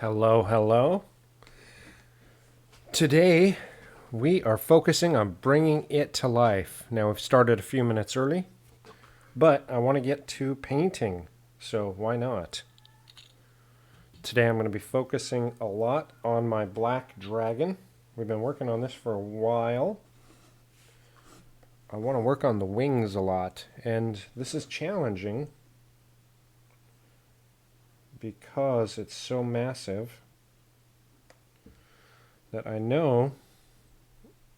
Hello, hello. Today we are focusing on bringing it to life. Now we've started a few minutes early, but I want to get to painting, so why not? Today I'm going to be focusing a lot on my black dragon. We've been working on this for a while. I want to work on the wings a lot, and this is challenging because it's so massive that I know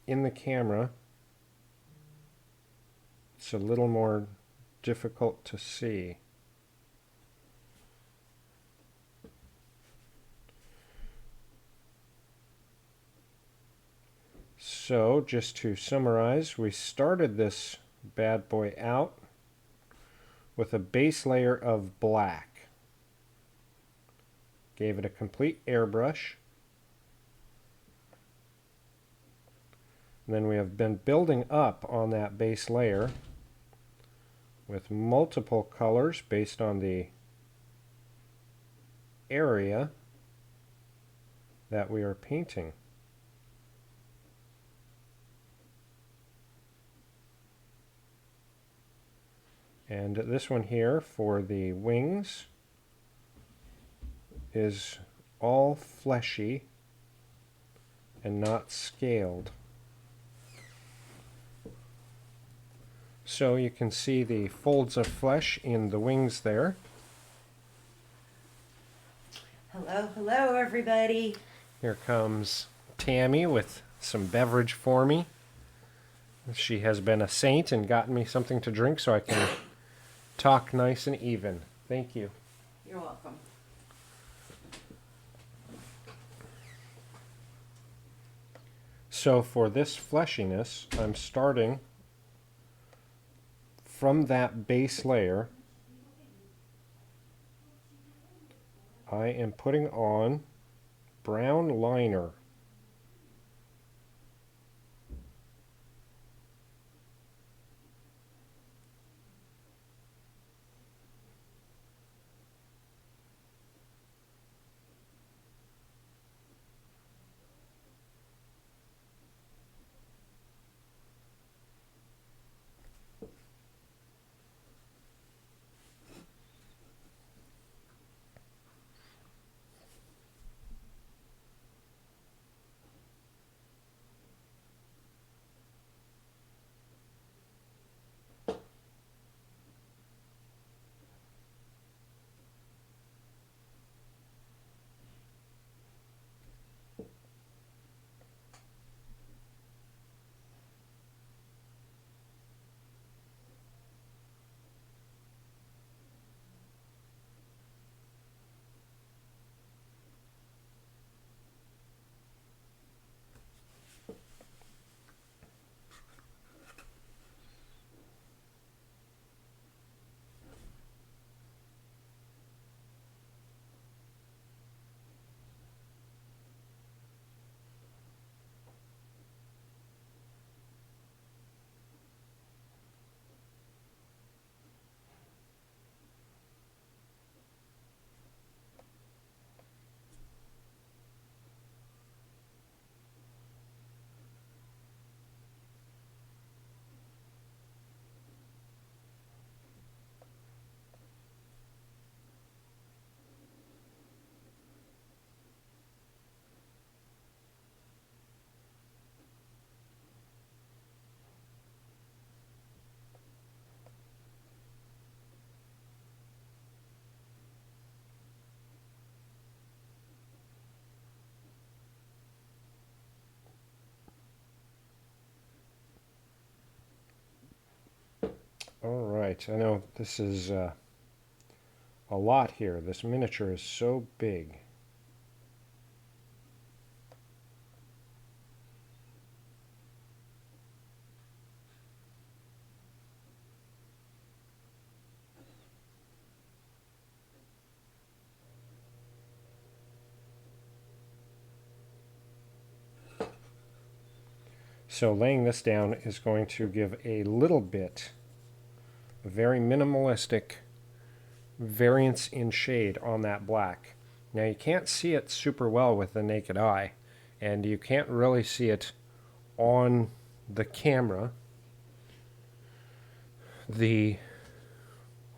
in the camera it's a little more difficult to see. So, just to summarize, we started this bad boy out with a base layer of black. Gave it a complete airbrush. And then we have been building up on that base layer with multiple colors based on the area that we are painting. And this one here for the wings is all fleshy and not scaled. So you can see the folds of flesh in the wings there. Hello, hello everybody. Here comes Tammy with some beverage for me. She has been a saint and gotten me something to drink so I can talk nice and even. Thank you. You're welcome. So for this fleshiness, I'm starting from that base layer. I am putting on brown liner. All right, I know this is a lot here. This miniature is so big. So laying this down is going to give a little bit, a very minimalistic variance in shade on that black. Now you can't see it super well with the naked eye, and you can't really see it on the camera. The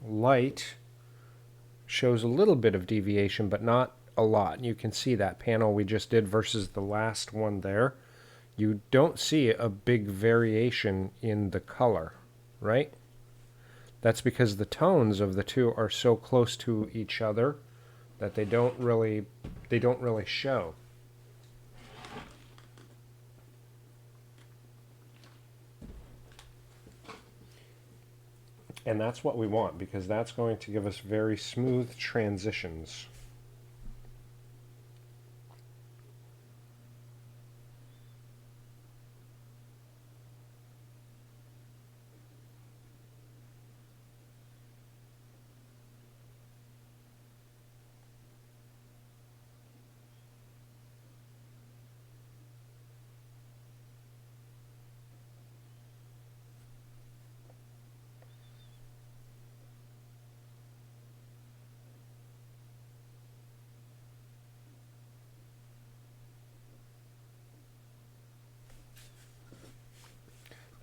light shows a little bit of deviation, but not a lot. You can see that panel we just did versus the last one there. You don't see a big variation in the color, right? That's because the tones of the two are so close to each other that they don't really show. And that's what we want, because that's going to give us very smooth transitions.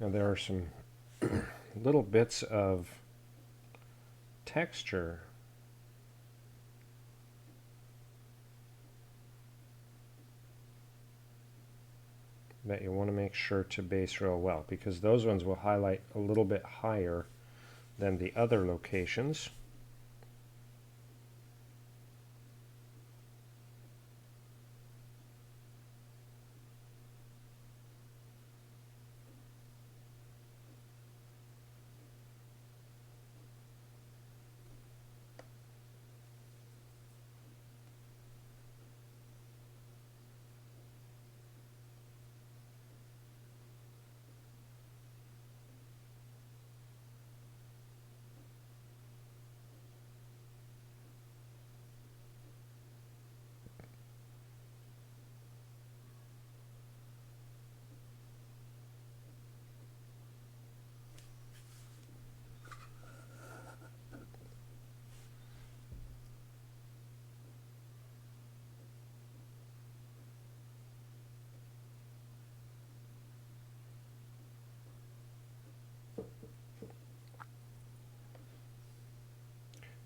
Now there are some little bits of texture that you want to make sure to base real well, because those ones will highlight a little bit higher than the other locations.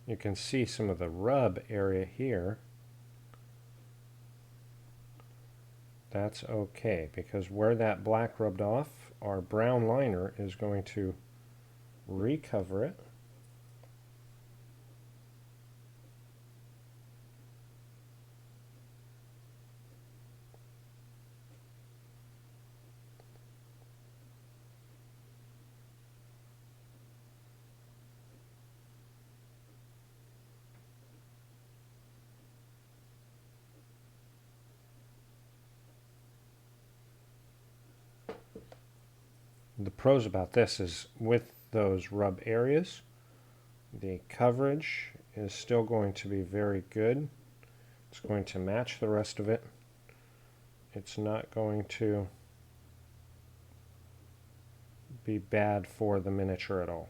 You can see some of the rub area here. That's okay, because where that black rubbed off, our brown liner is going to recover it. The pros about this is with those rub areas, the coverage is still going to be very good. It's going to match the rest of it. It's not going to be bad for the miniature at all.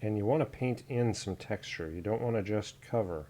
And you want to paint in some texture. You don't want to just cover.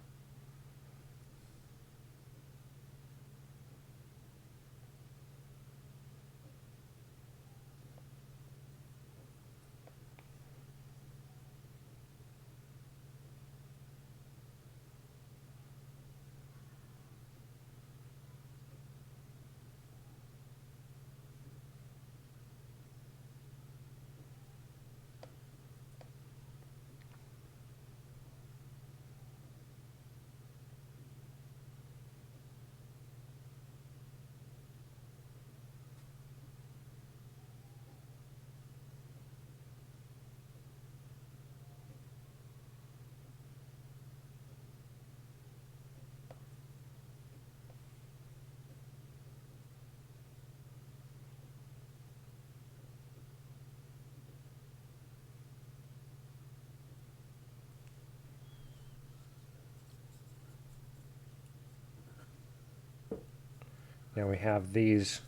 Now we have these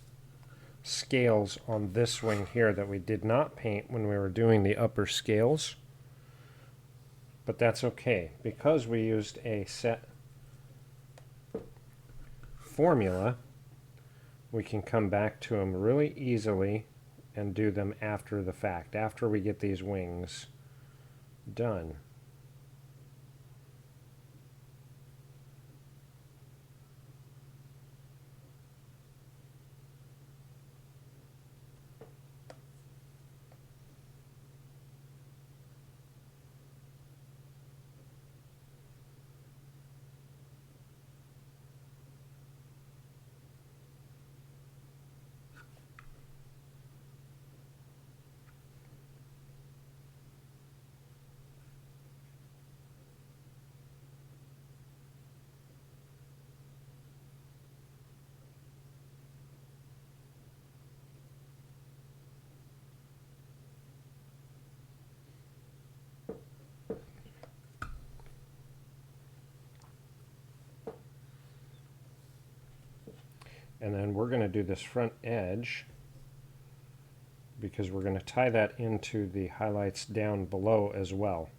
scales on this wing here that we did not paint when we were doing the upper scales. But that's okay, because we used a set formula, we can come back to them really easily and do them after the fact, after we get these wings done. And then we're going to do this front edge because we're going to tie that into the highlights down below as well.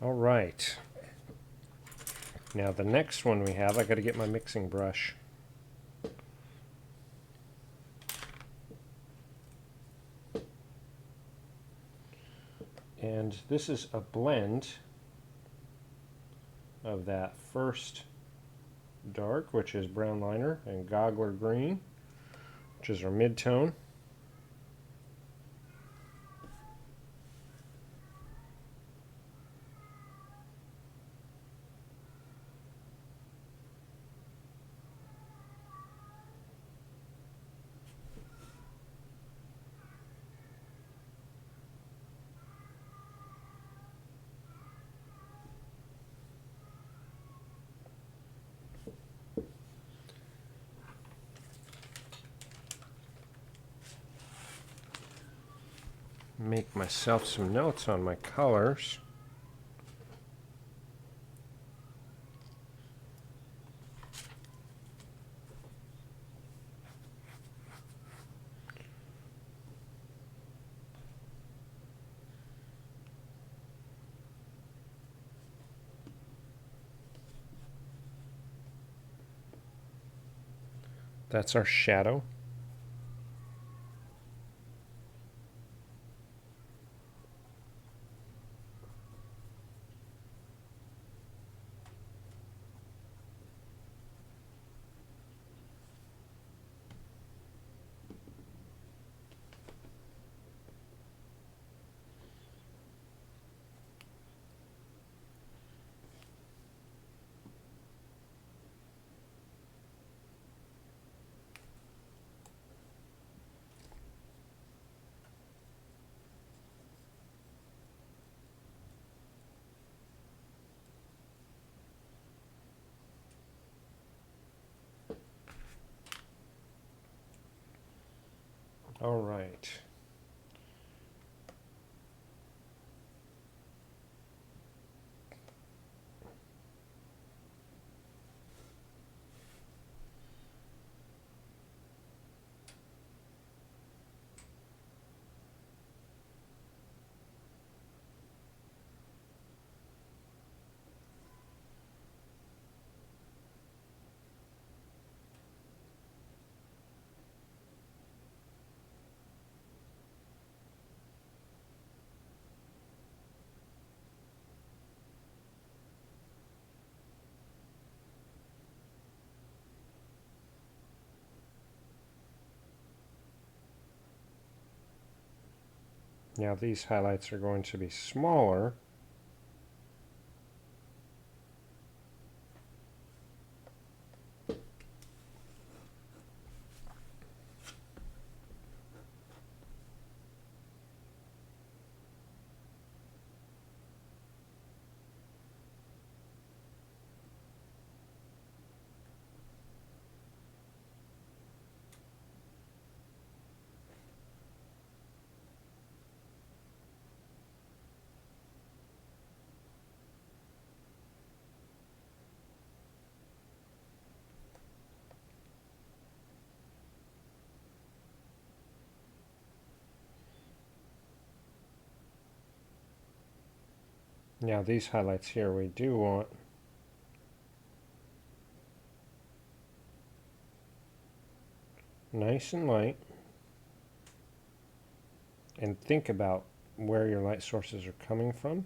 All right. Now the next one we have, I got to get my mixing brush. And this is a blend of that first dark, which is brown liner, and Goggler Green, which is our mid-tone. Make myself some notes on my colors. That's our shadow. All right. Now these highlights are going to be smaller. Now these highlights here we do want nice and light, and think about where your light sources are coming from.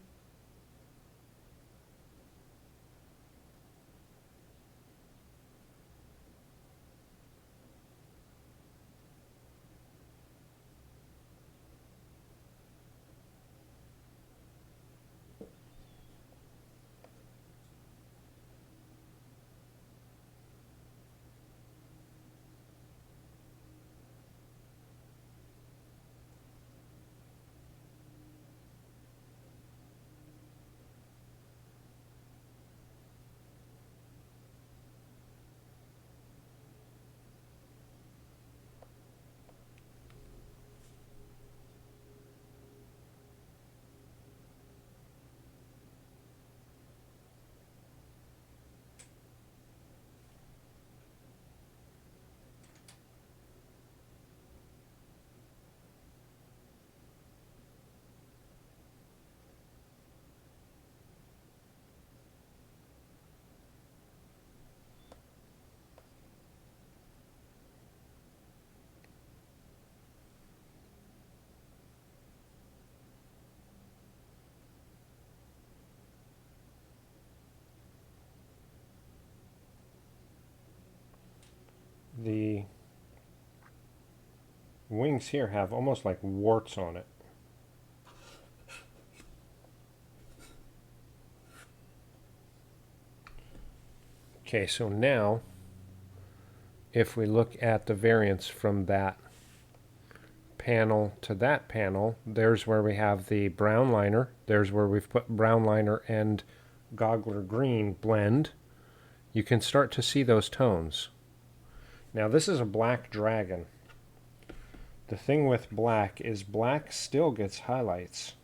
The wings here have almost like warts on it. Okay, so now if we look at the variance from that panel to that panel, there's where we have the brown liner. There's where we've put brown liner and Goggler Green blend. You can start to see those tones. Now this is a black dragon. The thing with black is black still gets highlights.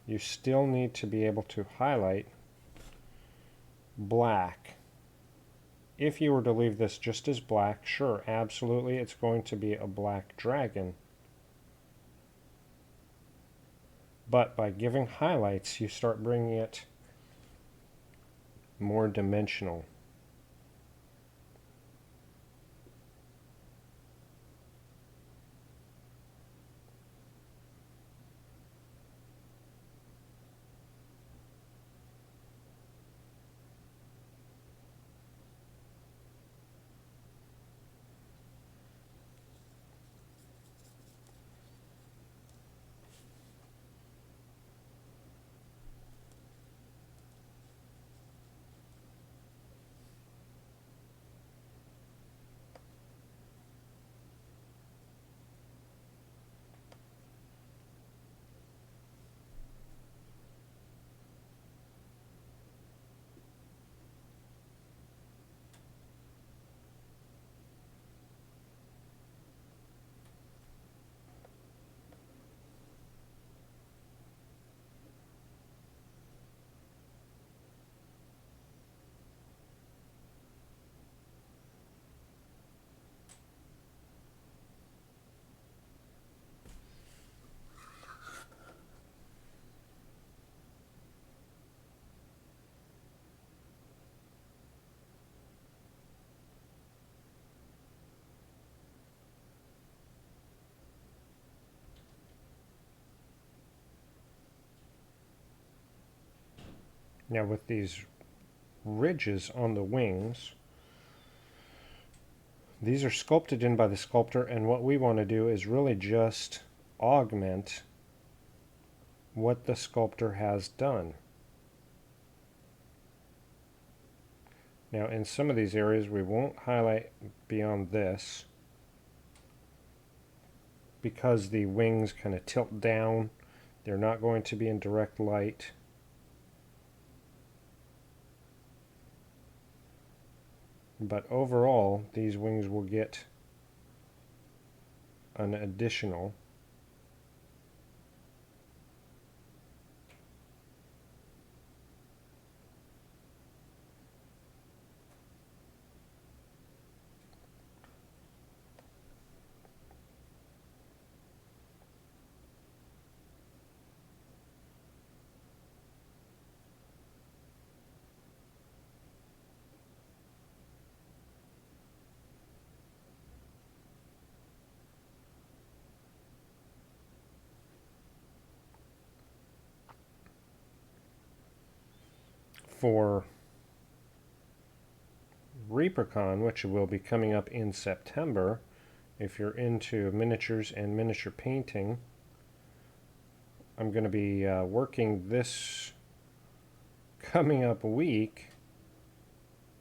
You still need to be able to highlight black. If you were to leave this just as black, sure, absolutely, it's going to be a black dragon. But by giving highlights, you start bringing it more dimensional. Now with these ridges on the wings, these are sculpted in by the sculptor, and what we want to do is really just augment what the sculptor has done. Now in some of these areas we won't highlight beyond this because the wings kind of tilt down. They're not going to be in direct light. But overall, these wings will get an additional for ReaperCon, which will be coming up in September. If you're into miniatures and miniature painting, I'm going to be working this coming up week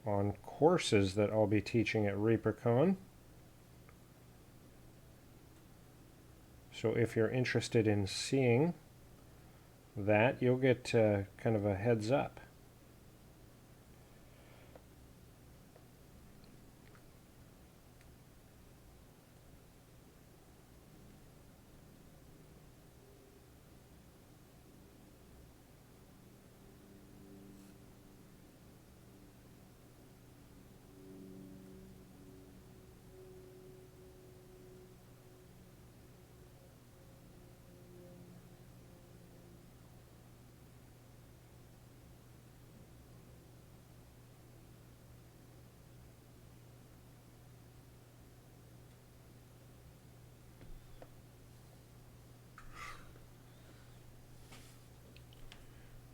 on courses that I'll be teaching at ReaperCon. So if you're interested in seeing that, you'll get kind of a heads up.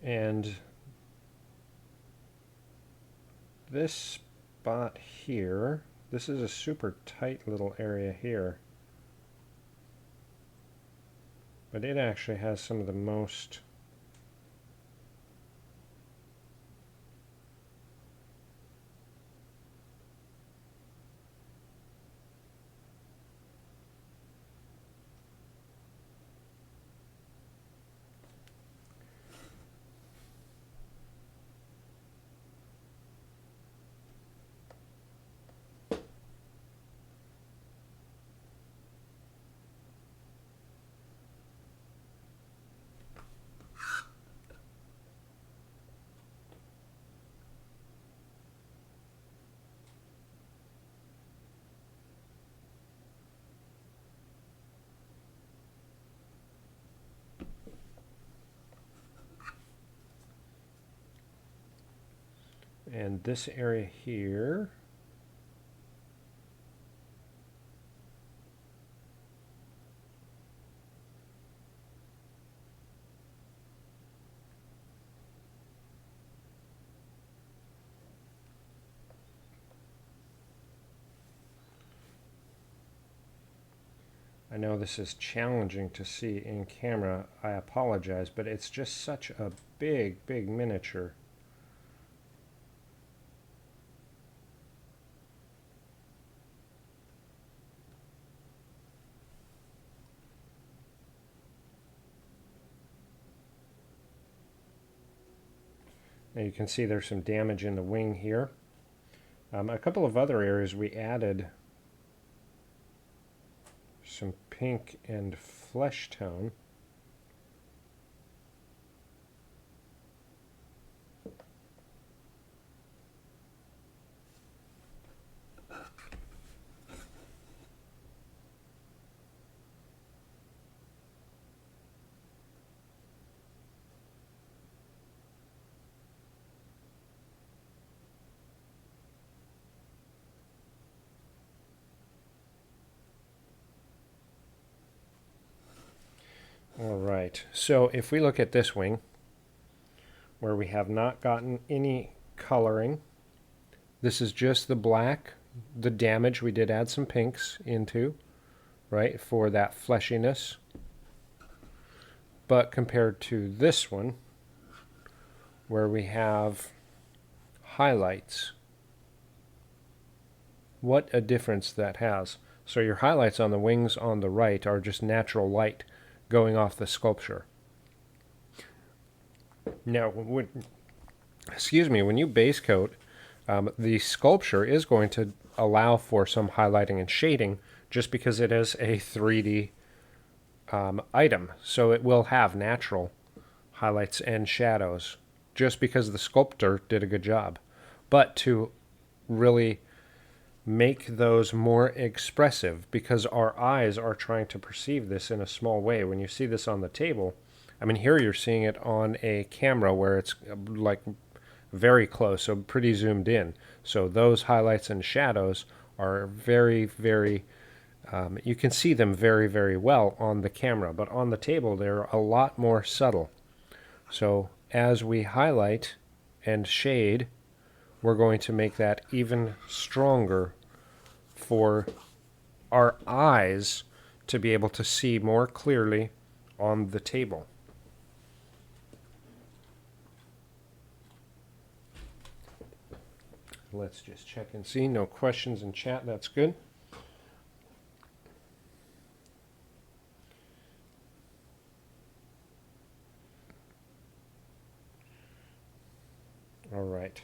And this spot here, this is a super tight little area here, but it actually has some of the most and this area here. I know this is challenging to see in camera. I apologize, but it's just such a big miniature. Now you can see there's some damage in the wing here. A couple of other areas we added some pink and flesh tone. All right, so if we look at this wing, where we have not gotten any coloring, this is just the black, the damage. We did add some pinks into, right, for that fleshiness. But compared to this one, where we have highlights, what a difference that has. So your highlights on the wings on the right are just natural light going off the sculpture. Now, when you base coat, the sculpture is going to allow for some highlighting and shading just because it is a 3D item. So it will have natural highlights and shadows just because the sculptor did a good job. But to really make those more expressive, because our eyes are trying to perceive this in a small way. When you see this on the table, I mean, here you're seeing it on a camera where it's like very close, so pretty zoomed in. So those highlights and shadows are very, very, you can see them very, very well on the camera, but on the table they're a lot more subtle. So as we highlight and shade, we're going to make that even stronger for our eyes to be able to see more clearly on the table. Let's just check and see. No questions in chat. That's good. All right.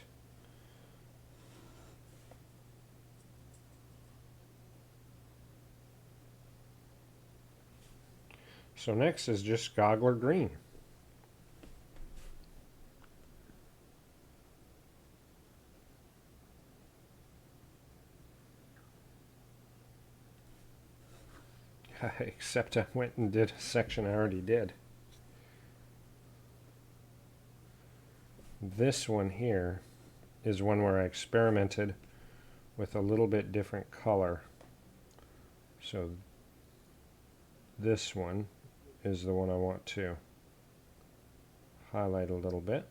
So next is just Goggler Green. Except I went and did a section I already did. This one here is one where I experimented with a little bit different color. So this one is the one I want to highlight a little bit.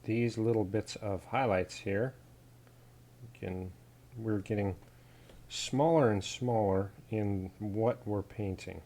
These little bits of highlights here, we're getting smaller and smaller in what we're painting.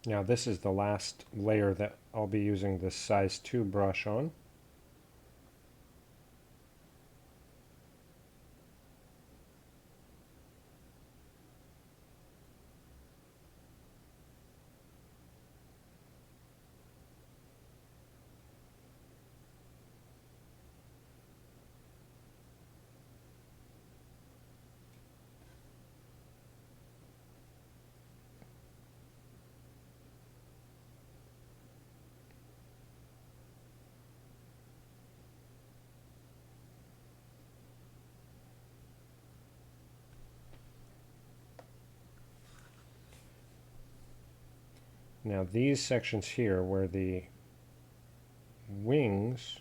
Now this is the last layer that I'll be using this size 2 brush on. Now these sections here where the wings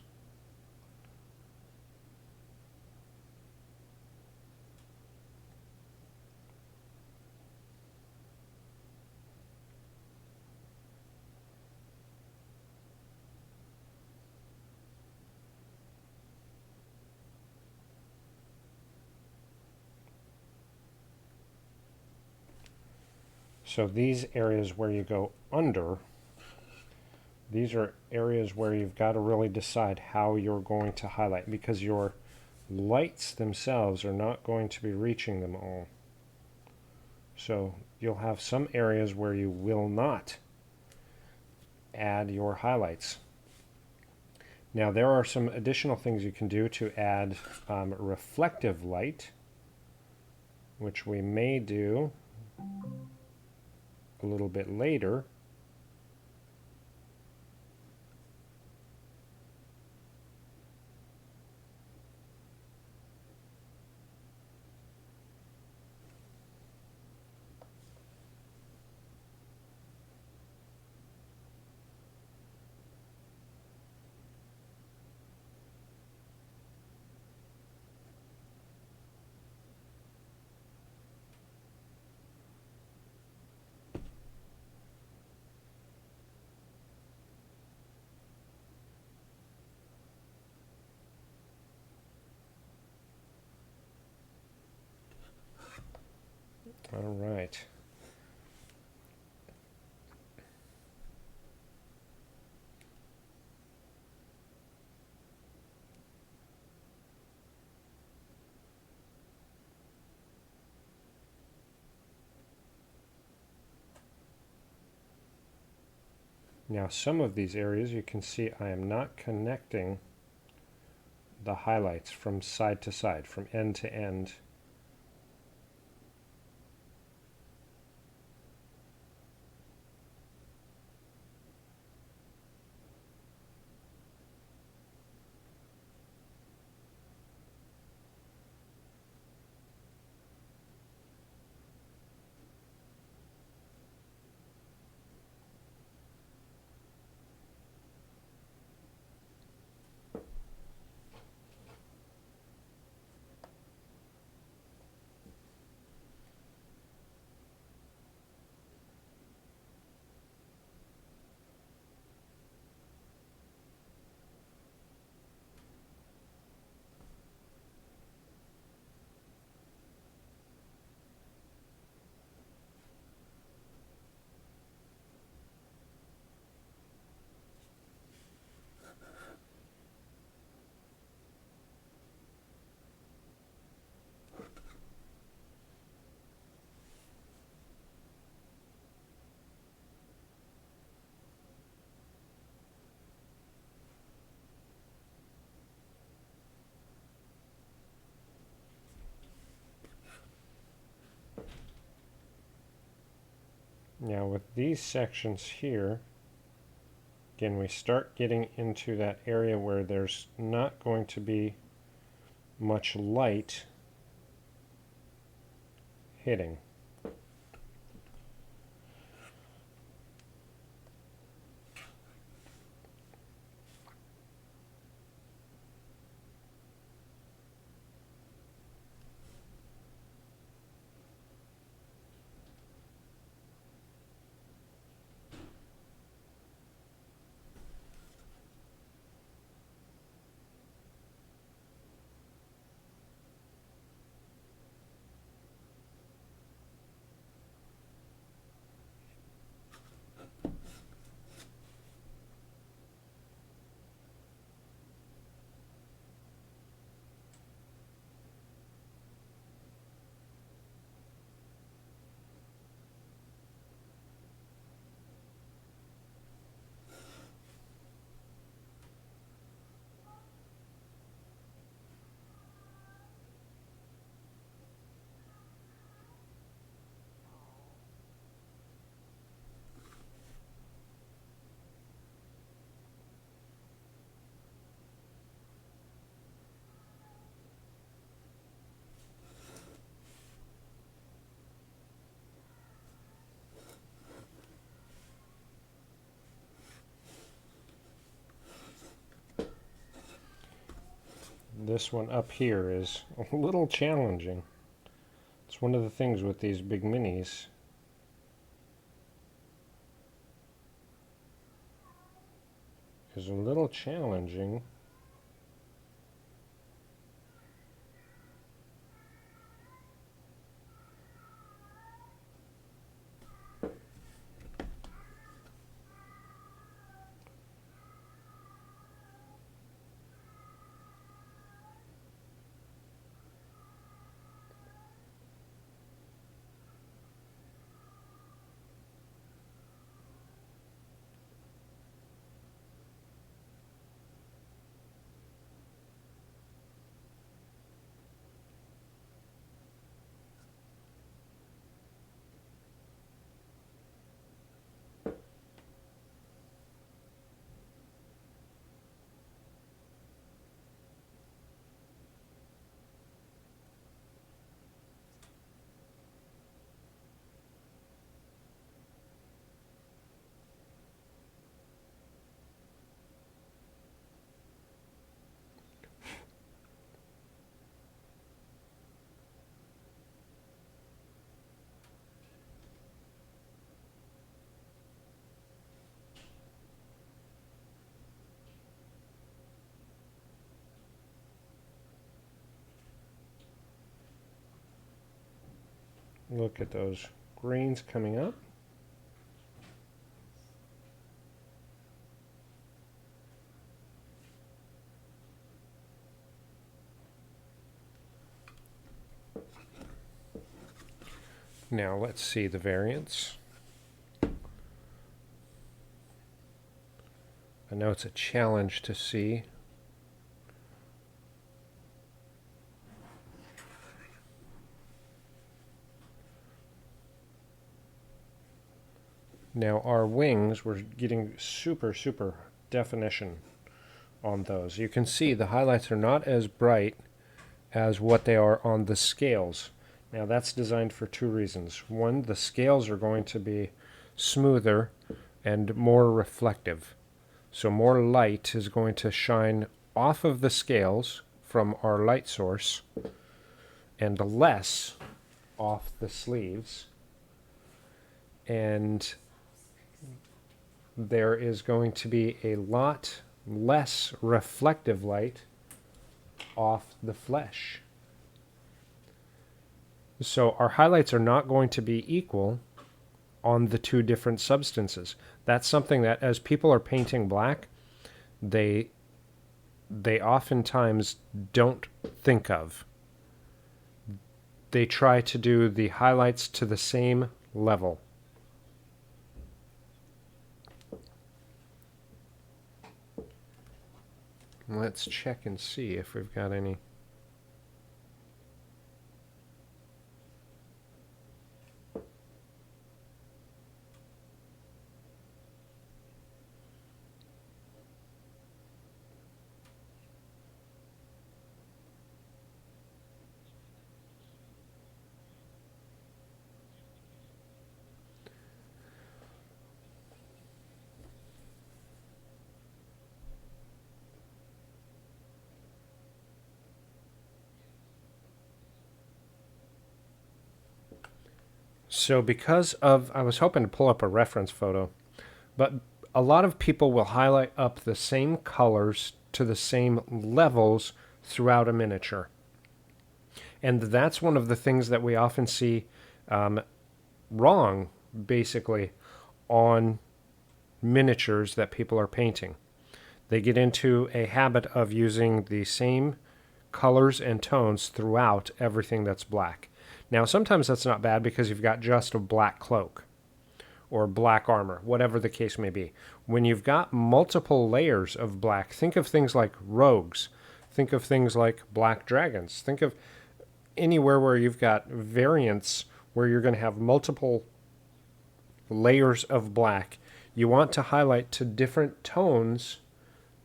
so these areas where you go under, these are areas where you've got to really decide how you're going to highlight, because your lights themselves are not going to be reaching them all. So you'll have some areas where you will not add your highlights. Now there are some additional things you can do to add reflective light, which we may do a little bit later. All right. Now some of these areas you can see I am not connecting the highlights from side to side, from end to end. Now with these sections here, again, we start getting into that area where there's not going to be much light hitting. this one up here is a little challenging. It's one of the things with these big minis. Is a little challenging. Look at those greens coming up. Now let's see the variants. I know it's a challenge to see. Now our wings, we're getting super definition on those. You can see the highlights are not as bright as what they are on the scales. Now that's designed for two reasons. One, the scales are going to be smoother and more reflective. So more light is going to shine off of the scales from our light source and less off the sleeves. And there is going to be a lot less reflective light off the flesh. So our highlights are not going to be equal on the two different substances. That's something that as people are painting black, they oftentimes don't think of. They try to do the highlights to the same level. Let's check and see if we've got any. So because of, I was hoping to pull up a reference photo, but a lot of people will highlight up the same colors to the same levels throughout a miniature. And that's one of the things that we often see wrong, basically, on miniatures that people are painting. They get into a habit of using the same colors and tones throughout everything that's black. Now, sometimes that's not bad because you've got just a black cloak or black armor, whatever the case may be. When you've got multiple layers of black, think of things like rogues. Think of things like black dragons. Think of anywhere where you've got variants where you're going to have multiple layers of black. You want to highlight to different tones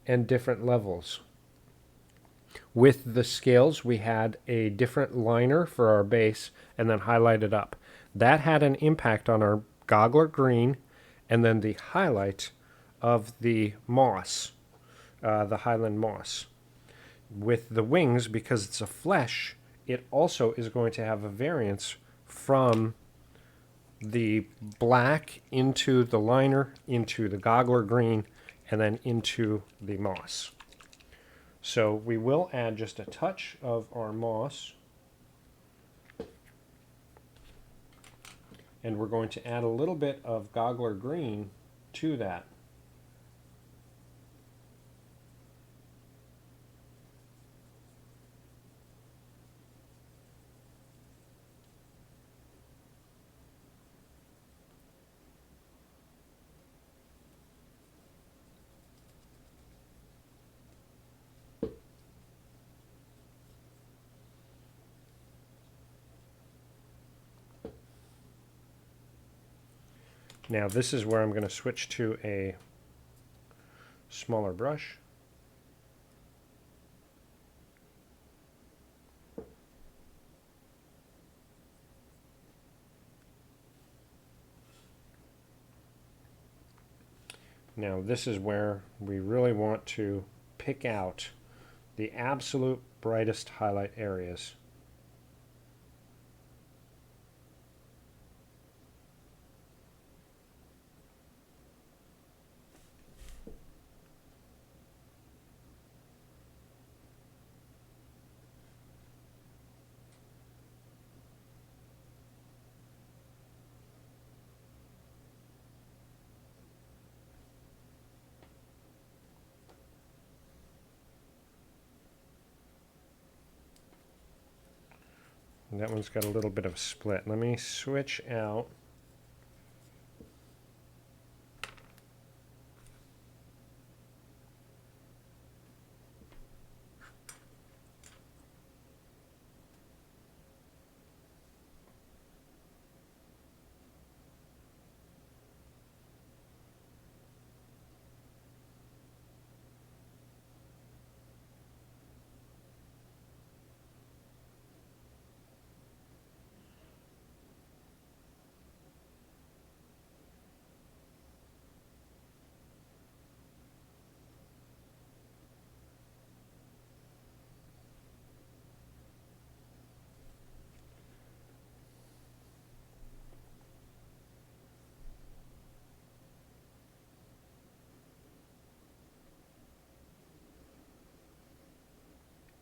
and different levels. With the scales, we had a different liner for our base and then highlighted up. That had an impact on our Goggler Green and then the highlight of the moss, the Highland moss. with the wings, because it's a flesh, it also is going to have a variance from the black into the liner, into the Goggler Green, and then into the moss. So we will add just a touch of our moss, and we're going to add a little bit of Goggler Green to that. Now this is where I'm going to switch to a smaller brush. Now this is where we really want to pick out the absolute brightest highlight areas. And that one's got a little bit of a split. Let me switch out.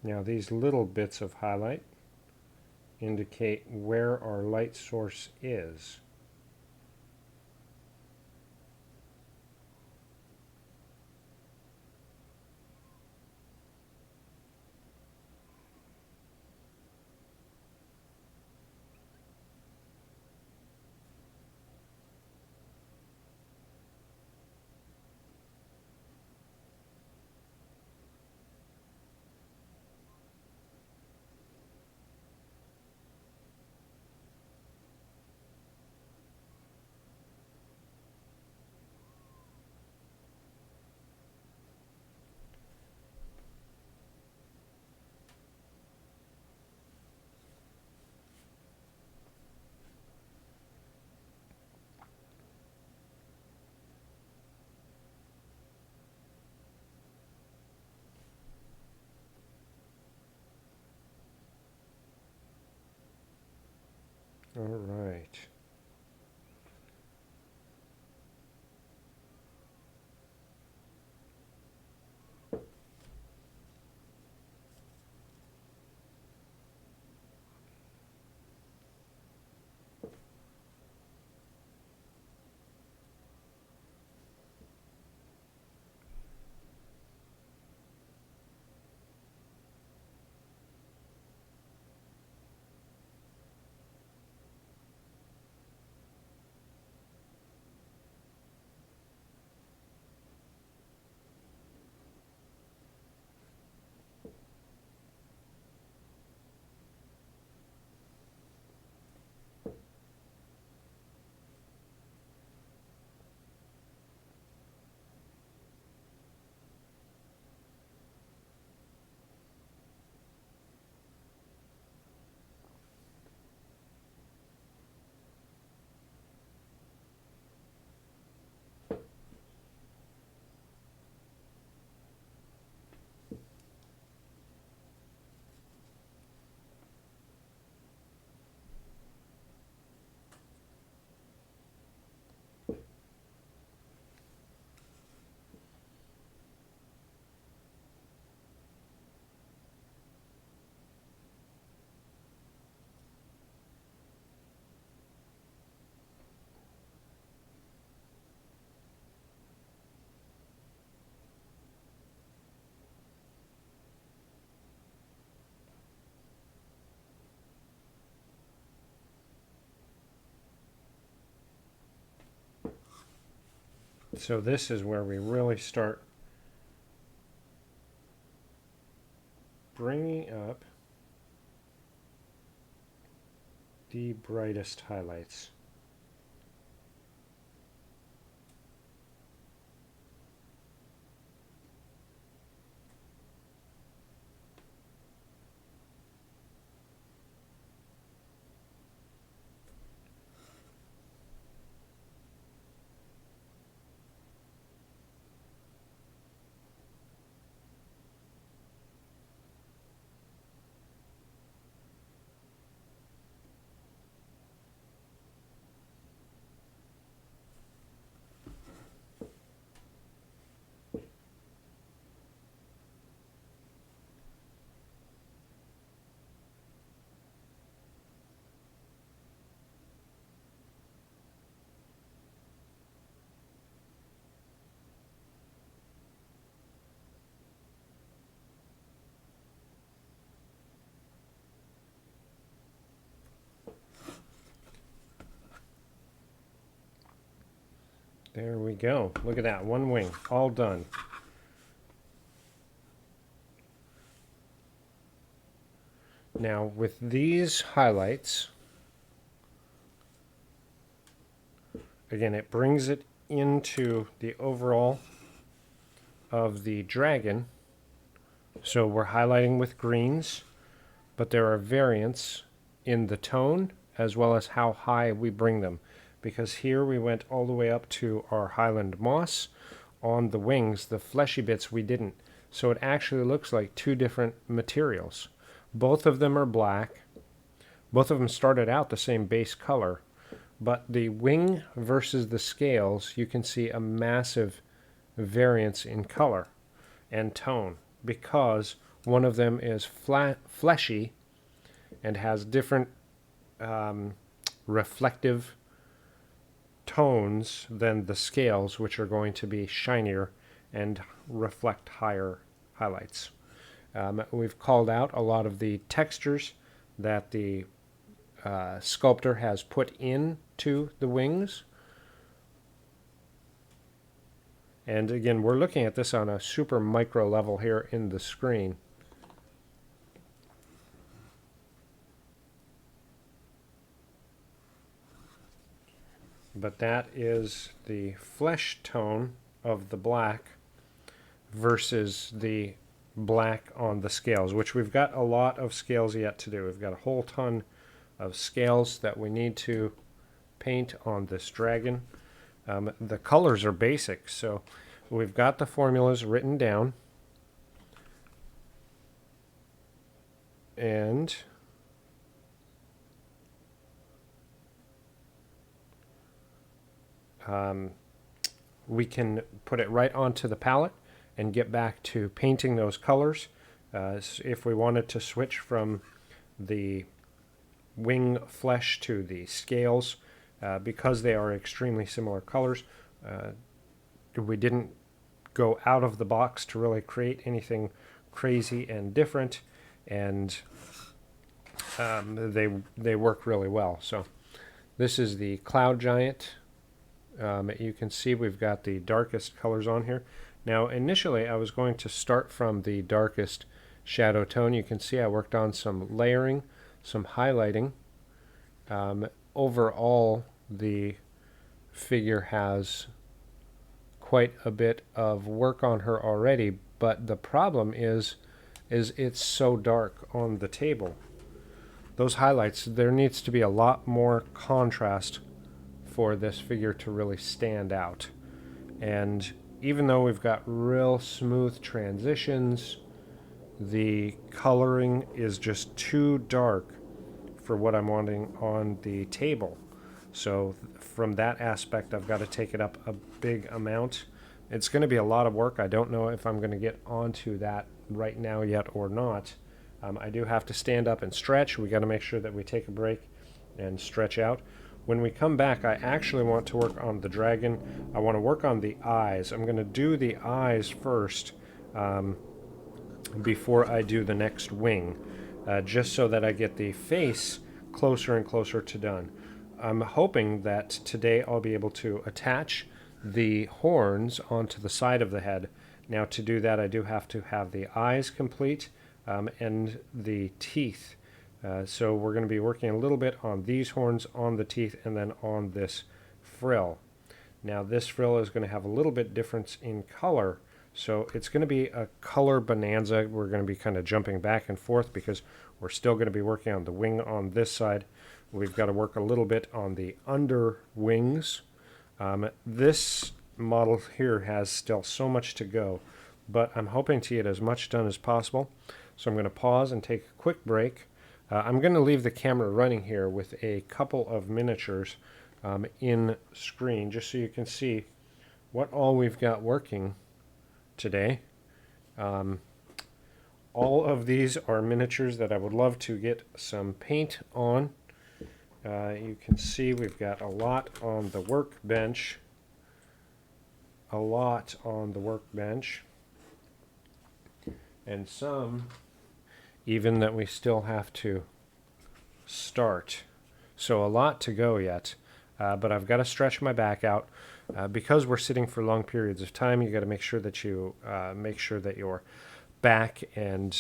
Now these little bits of highlight indicate where our light source is. All right. So this is where we really start bringing up the brightest highlights. There we go. Look at that, one wing, all done. Now with these highlights, again, it brings it into the overall of the dragon. So we're highlighting with greens, but there are variants in the tone as well as how high we bring them. Because here we went all the way up to our Highland moss. On the wings, the fleshy bits, we didn't. So it actually looks like two different materials. Both of them are black. Both of them started out the same base color. But the wing versus the scales, you can see a massive variance in color and tone, because one of them is fleshy and has different reflective tones than the scales, which are going to be shinier and reflect higher highlights. We've called out a lot of the textures that the sculptor has put into the wings. And again, we're looking at this on a super micro level here in the screen. But that is the flesh tone of the black versus the black on the scales, which we've got a lot of scales yet to do. We've got a whole ton of scales that we need to paint on this dragon. The colors are basic, so we've got the formulas written down. And we can put it right onto the palette and get back to painting those colors. If we wanted to switch from the wing flesh to the scales, because they are extremely similar colors, we didn't go out of the box to really create anything crazy and different, and they work really well. So this is the Cloud Giant. You can see we've got the darkest colors on here. Now initially I was going to start from the darkest shadow tone. You can see I worked on some layering, some highlighting. Overall the figure has quite a bit of work on her already, but the problem is it's so dark on the table. Those highlights, there needs to be a lot more contrast for this figure to really stand out. And even though we've got real smooth transitions, the coloring is just too dark for what I'm wanting on the table. So from that aspect, I've got to take it up a big amount. It's going to be a lot of work. I don't know if I'm going to get onto that right now yet or not. I do have to stand up and stretch. We got to make sure that we take a break and stretch out. When we come back, I actually want to work on the dragon. I want to work on the eyes. I'm going to do the eyes first before I do the next wing, just so that I get the face closer and closer to done. I'm hoping that today I'll be able to attach the horns onto the side of the head. Now to do that, I do have to have the eyes complete and the teeth. So we're going to be working a little bit on these horns, on the teeth, and then on this frill. Now this frill is going to have a little bit difference in color, so it's going to be a color bonanza. We're going to be kind of jumping back and forth because we're still going to be working on the wing on this side. We've got to work a little bit on the under wings. This model here has still so much to go, but I'm hoping to get as much done as possible. So I'm going to pause and take a quick break. I'm going to leave the camera running here with a couple of miniatures in screen just so you can see what all we've got working today. All of these are miniatures that I would love to get some paint on. You can see we've got a lot on the workbench. And some even that we still have to start. So a lot to go yet. But I've got to stretch my back out. Because we're sitting for long periods of time, you got to make sure that your back and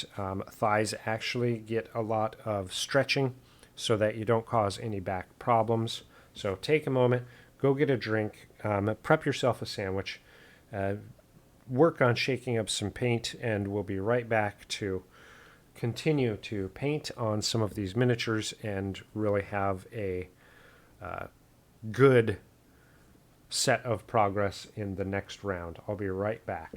thighs actually get a lot of stretching so that you don't cause any back problems. So take a moment, go get a drink, prep yourself a sandwich, work on shaking up some paint, and we'll be right back to continue to paint on some of these miniatures and really have a good set of progress in the next round. I'll be right back.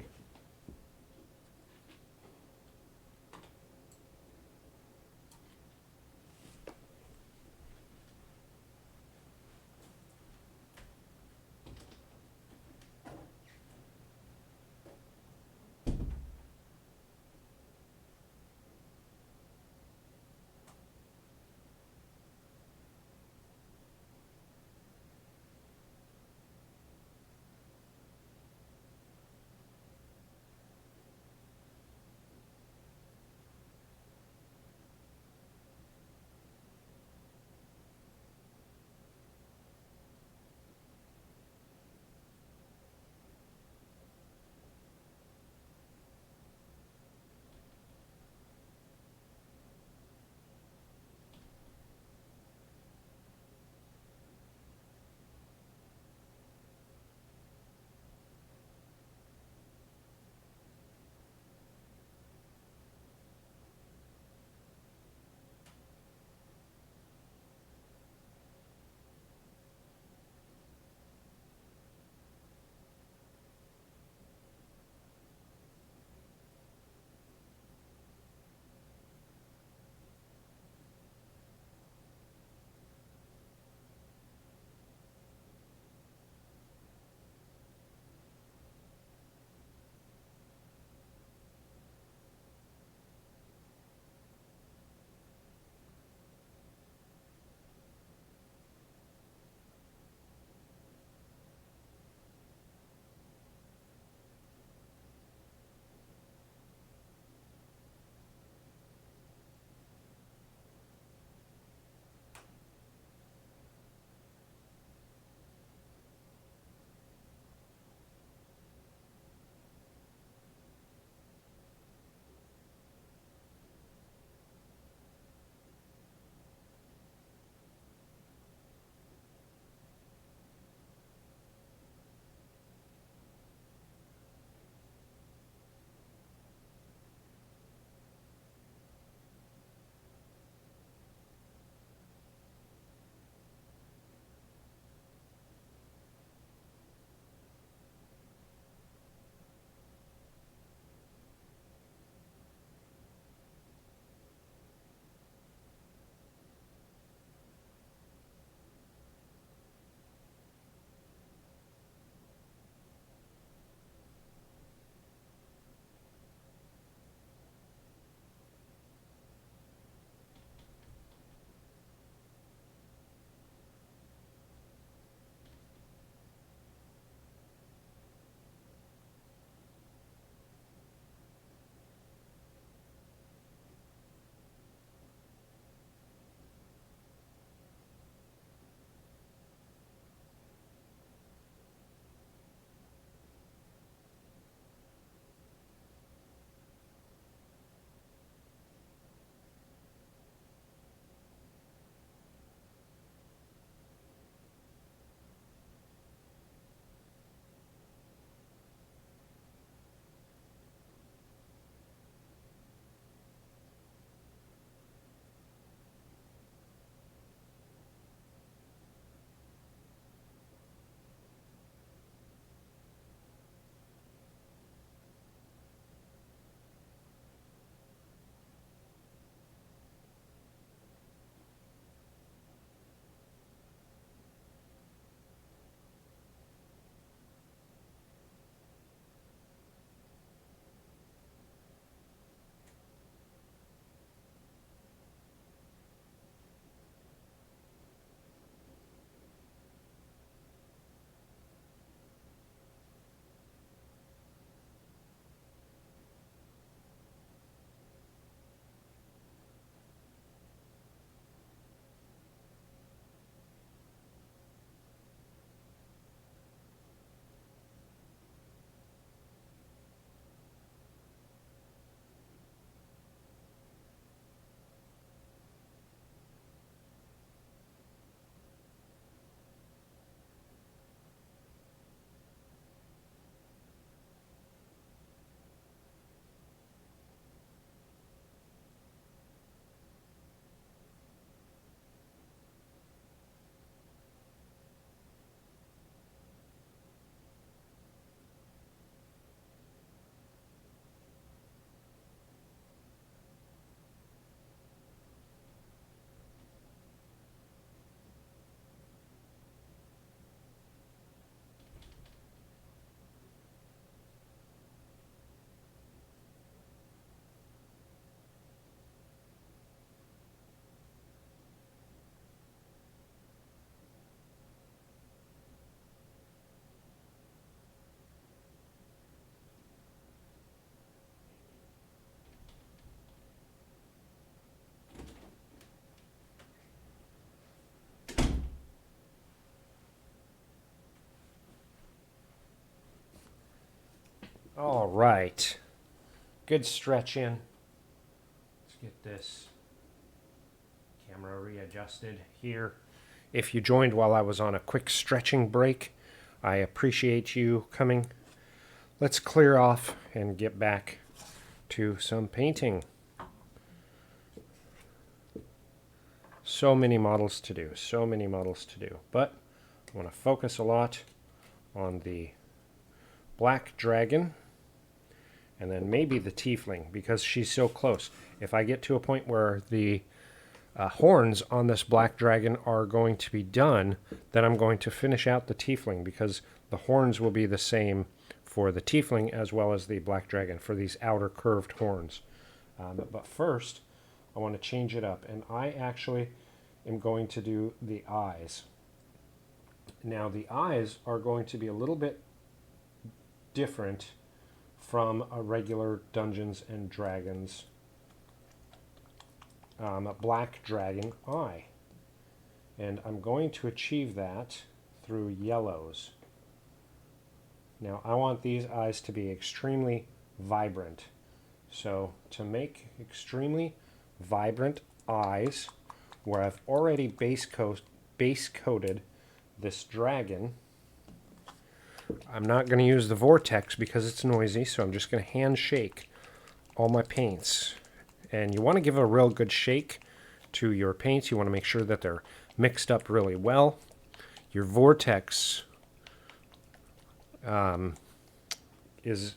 All right. Good stretch in. Let's get this camera readjusted here. If you joined while I was on a quick stretching break, I appreciate you coming. Let's clear off and get back to some painting. So many models to do, but I want to focus a lot on the black dragon and then maybe the tiefling because she's so close. If I get to a point where the horns on this black dragon are going to be done, then I'm going to finish out the tiefling because the horns will be the same for the tiefling as well as the black dragon for these outer curved horns. But first, I want to change it up, and I actually am going to do the eyes. Now, the eyes are going to be a little bit different from a regular Dungeons and Dragons a black dragon eye. And I'm going to achieve that through yellows. Now, I want these eyes to be extremely vibrant. So, to make extremely vibrant eyes, where I've already base coated this dragon, I'm not going to use the vortex because it's noisy, so I'm just going to hand shake all my paints. And you want to give a real good shake to your paints. You want to make sure that they're mixed up really well. Your vortex is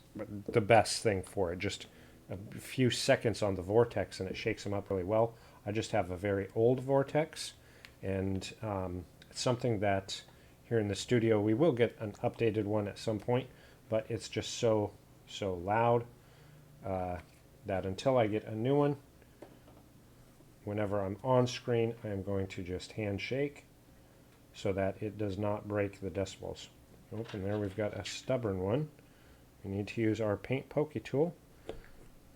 the best thing for it. Just a few seconds on the vortex and it shakes them up really well. I just have a very old vortex, and it's something that here in the studio we will get an updated one at some point, but it's just so loud that until I get a new one, whenever I'm on screen, I am going to just hand shake so that it does not break the decibels. Oh, and there we've got a stubborn one. We need to use our paint pokey tool.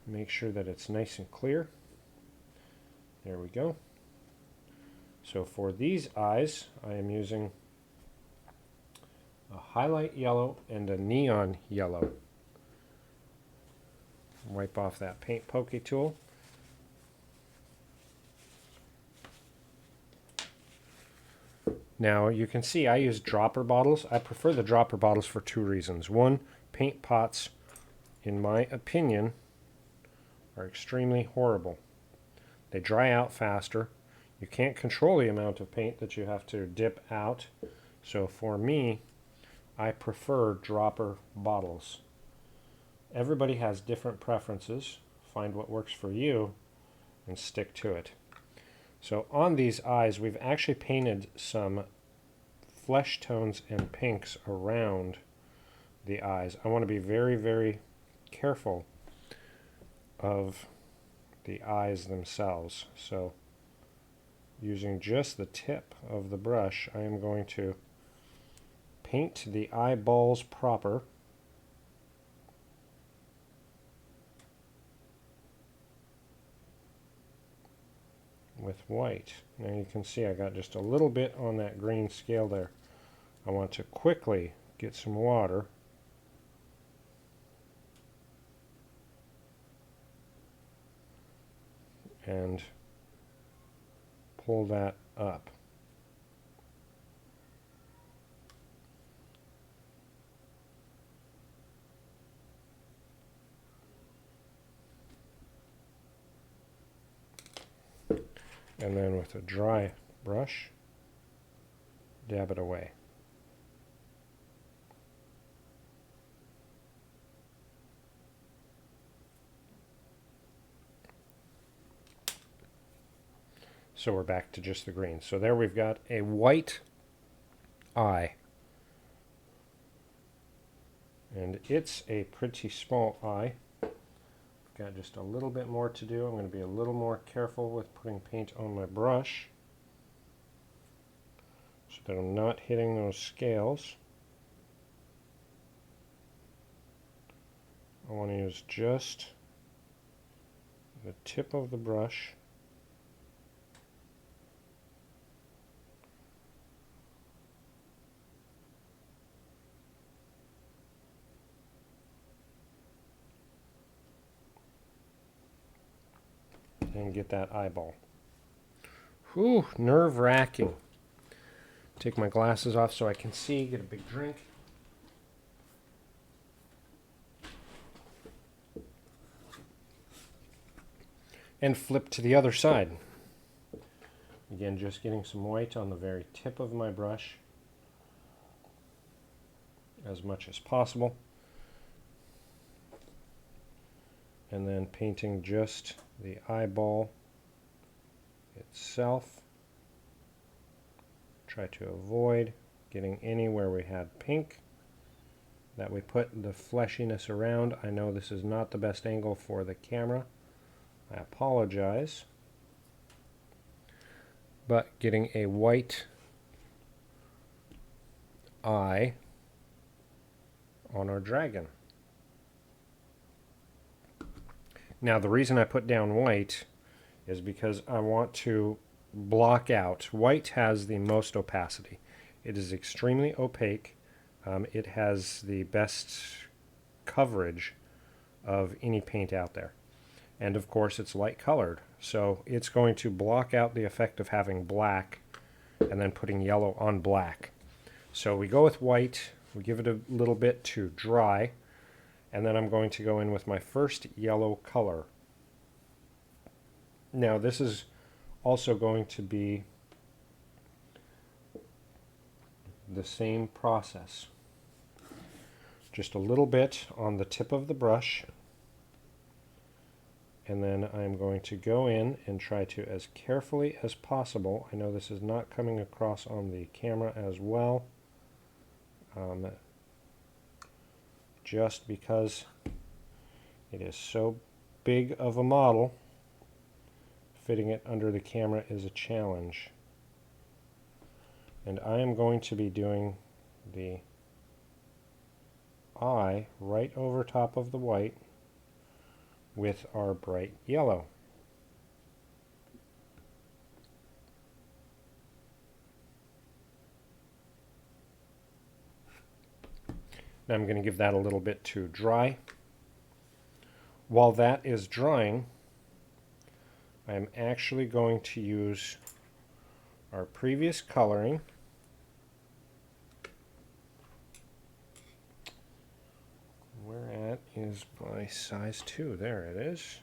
Make sure that it's nice and clear. There we go. So for these eyes, I am using a highlight yellow and a neon yellow. Wipe off that paint pokey tool. Now you can see I use dropper bottles. I prefer the dropper bottles for two reasons. One, paint pots, in my opinion, are extremely horrible. They dry out faster. You can't control the amount of paint that you have to dip out. So for me, I prefer dropper bottles. Everybody has different preferences. Find what works for you and stick to it. So on these eyes, we've actually painted some flesh tones and pinks around the eyes. I want to be very, very careful of the eyes themselves. So using just the tip of the brush, I am going to paint the eyeballs proper. With white. Now you can see I got just a little bit on that green scale there. I want to quickly get some water and pull that up. And then with a dry brush, dab it away. So we're back to just the green. So there we've got a white eye. And it's a pretty small eye. Got just a little bit more to do. I'm going to be a little more careful with putting paint on my brush so that I'm not hitting those scales. I want to use just the tip of the brush and get that eyeball. Whew, nerve-wracking. Take my glasses off so I can see, get a big drink. And flip to the other side. Again, just getting some white on the very tip of my brush as much as possible. And then painting just the eyeball itself. Try to avoid getting anywhere we had pink, that we put the fleshiness around. I know this is not the best angle for the camera. I apologize. But getting a white eye on our dragon. Now the reason I put down white is because I want to block out. White has the most opacity. It is extremely opaque. It has the best coverage of any paint out there. And of course it's light colored, so it's going to block out the effect of having black and then putting yellow on black. So we go with white, we give it a little bit to dry, and then I'm going to go in with my first yellow color. Now this is also going to be the same process. Just a little bit on the tip of the brush, and then I'm going to go in and try to, as carefully as possible, I know this is not coming across on the camera as well, just because it is so big of a model, fitting it under the camera is a challenge. And I am going to be doing the eye right over top of the white with our bright yellow. Now I'm going to give that a little bit to dry. While that is drying, I am actually going to use our previous coloring. Where at is my size 2. There it is.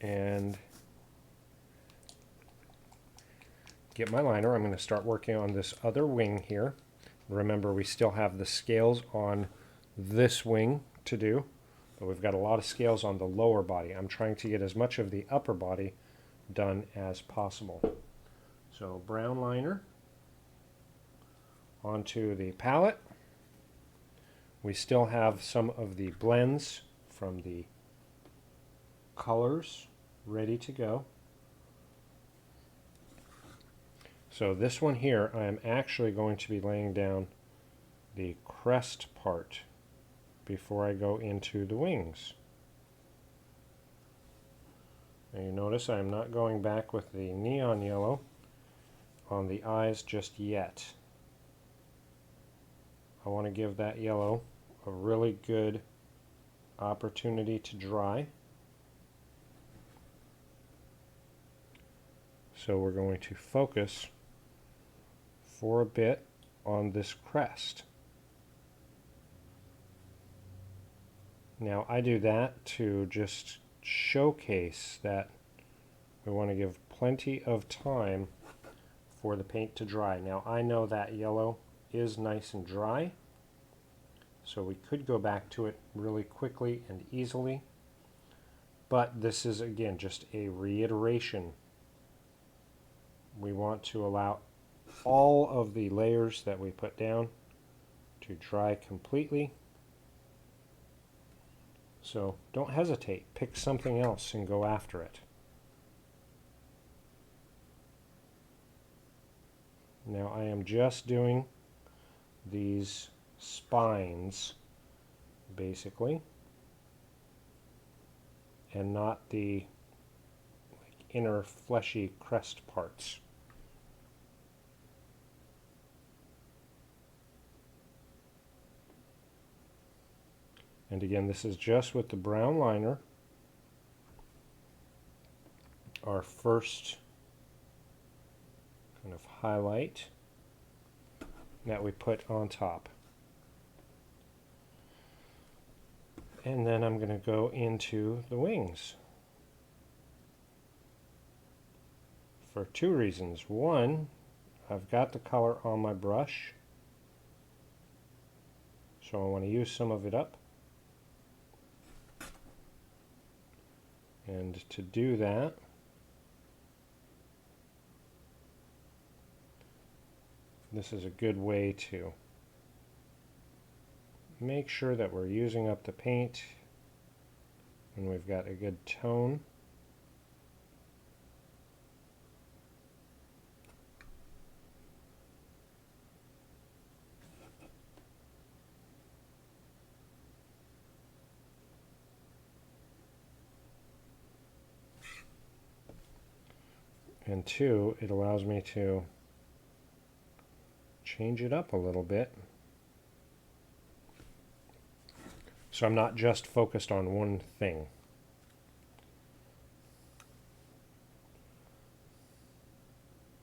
And get my liner. I'm going to start working on this other wing here. Remember, we still have the scales on this wing to do, but we've got a lot of scales on the lower body. I'm trying to get as much of the upper body done as possible. So brown liner onto the palette. We still have some of the blends from the colors ready to go. So this one here, I am actually going to be laying down the crest part before I go into the wings. Now you notice I am not going back with the neon yellow on the eyes just yet. I want to give that yellow a really good opportunity to dry. So we're going to focus for a bit on this crest. Now I do that to just showcase that we want to give plenty of time for the paint to dry. Now I know that yellow is nice and dry, so we could go back to it really quickly and easily, but this is again just a reiteration. We want to allow all of the layers that we put down to dry completely. So don't hesitate, pick something else and go after it. Now I am just doing these spines basically, and not the inner fleshy crest parts. And again, this is just with the brown liner, our first kind of highlight that we put on top. And then I'm going to go into the wings for two reasons. One, I've got the color on my brush, so I want to use some of it up. And to do that, this is a good way to make sure that we're using up the paint and we've got a good tone. And two, it allows me to change it up a little bit. So I'm not just focused on one thing.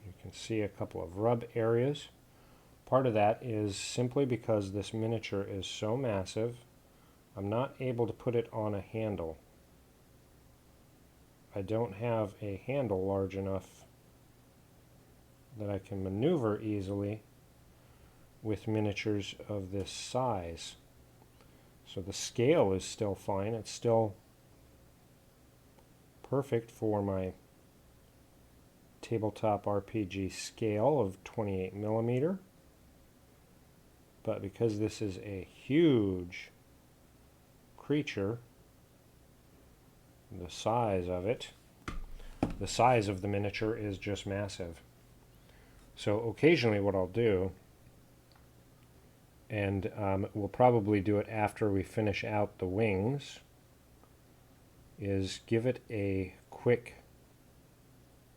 You can see a couple of rub areas. Part of that is simply because this miniature is so massive, I'm not able to put it on a handle. I don't have a handle large enough that I can maneuver easily with miniatures of this size. So the scale is still fine. It's still perfect for my tabletop RPG scale of 28 millimeter. But because this is a huge creature, the size of it, the size of the miniature is just massive. So occasionally what I'll do, and we'll probably do it after we finish out the wings, is give it a quick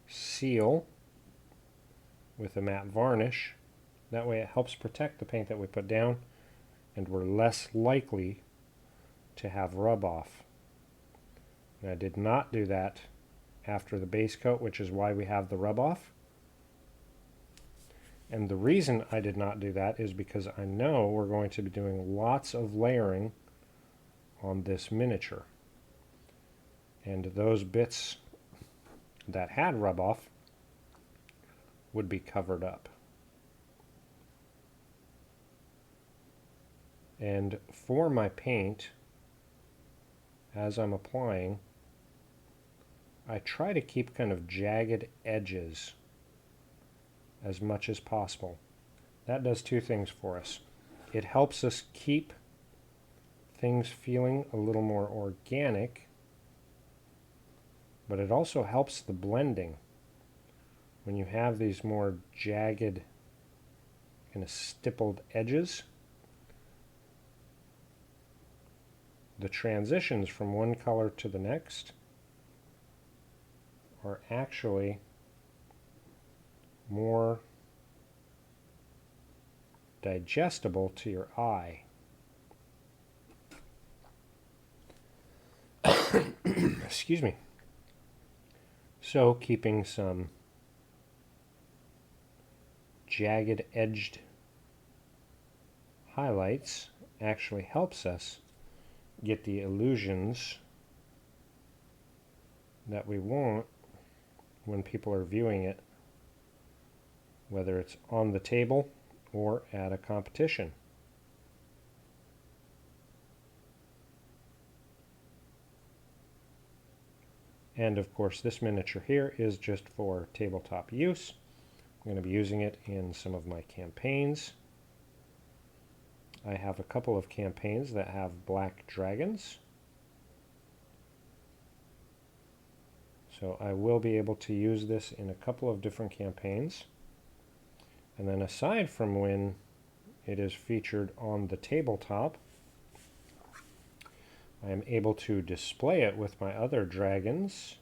seal with a matte varnish. That way it helps protect the paint that we put down, and we're less likely to have rub off. And I did not do that after the base coat, which is why we have the rub off. And the reason I did not do that is because I know we're going to be doing lots of layering on this miniature. And those bits that had rub off would be covered up. And for my paint, as I'm applying, I try to keep kind of jagged edges as much as possible. That does two things for us. It helps us keep things feeling a little more organic, but it also helps the blending. When you have these more jagged, kind of stippled edges, the transitions from one color to the next are actually more digestible to your eye. Excuse me. So keeping some jagged edged highlights actually helps us get the illusions that we want when people are viewing it, whether it's on the table or at a competition. And of course, this miniature here is just for tabletop use. I'm going to be using it in some of my campaigns. I have a couple of campaigns that have black dragons, so I will be able to use this in a couple of different campaigns. And then aside from when it is featured on the tabletop, I am able to display it with my other dragons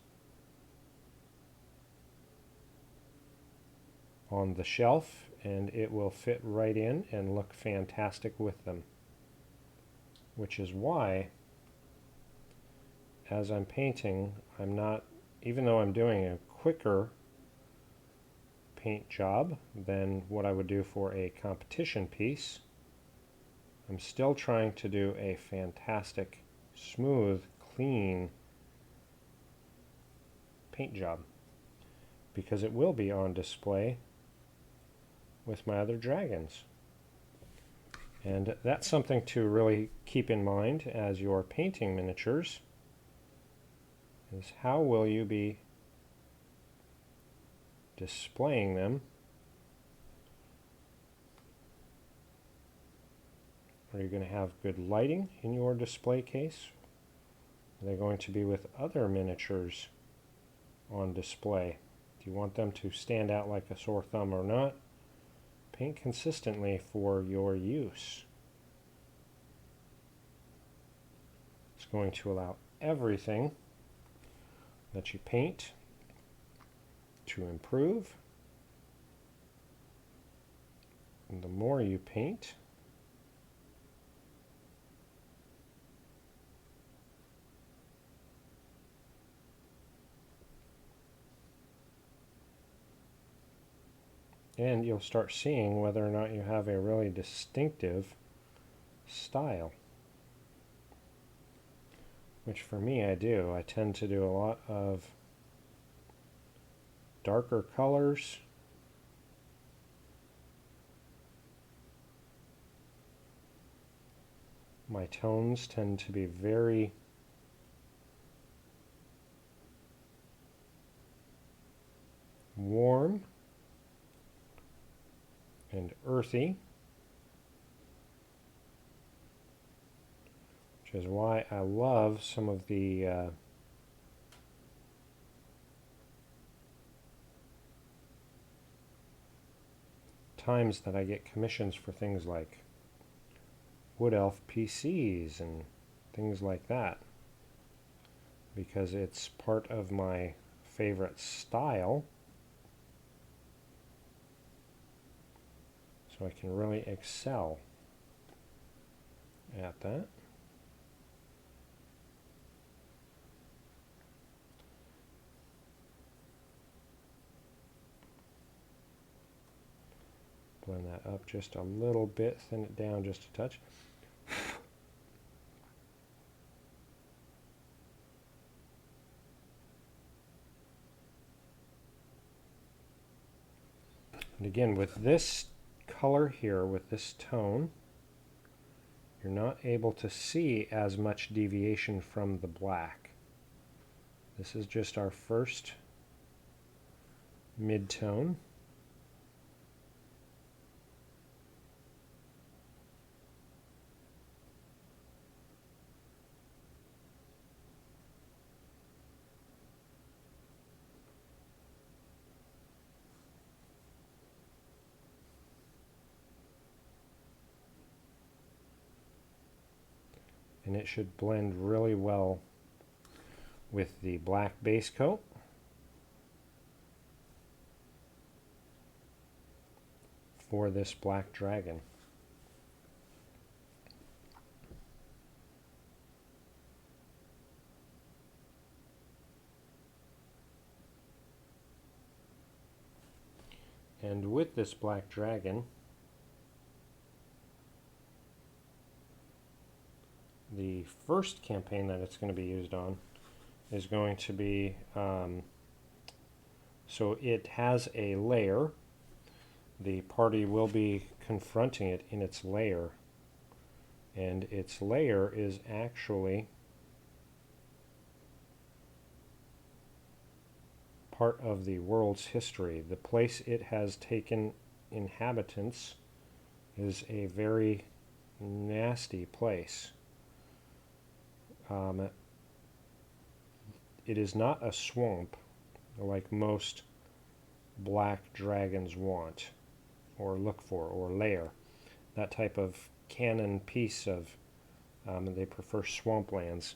on the shelf, and it will fit right in and look fantastic with them. which is why as I'm painting, I'm not, even though I'm doing a quicker paint job than what I would do for a competition piece, I'm still trying to do a fantastic, smooth, clean paint job, because it will be on display with my other dragons. And that's something to really keep in mind as you're painting miniatures, is how will you be displaying them? Are you going to have good lighting in your display case? Are they going to be with other miniatures on display? Do you want them to stand out like a sore thumb or not? Paint consistently for your use. It's going to allow everything that you paint to improve. And the more you paint, and you'll start seeing whether or not you have a really distinctive style. Which for me I do. I tend to do a lot of darker colors. My tones tend to be very warm and earthy, which is why I love some of the times that I get commissions for things like Wood Elf PCs and things like that, because it's part of my favorite style, so I can really excel at that. Blend that up just a little bit, thin it down just a touch. And again, with this color here, with this tone, you're not able to see as much deviation from the black. This is just our first mid-tone. And it should blend really well with the black base coat. For this black dragon. And with this black dragon, the first campaign that it's going to be used on is going to be, so it has a lair. The party will be confronting it in its lair, and its lair is actually part of the world's history. The place it has taken inhabitants is a very nasty place. It is not a swamp like most black dragons want or look for or lair. That type of canon piece of, they prefer swamplands,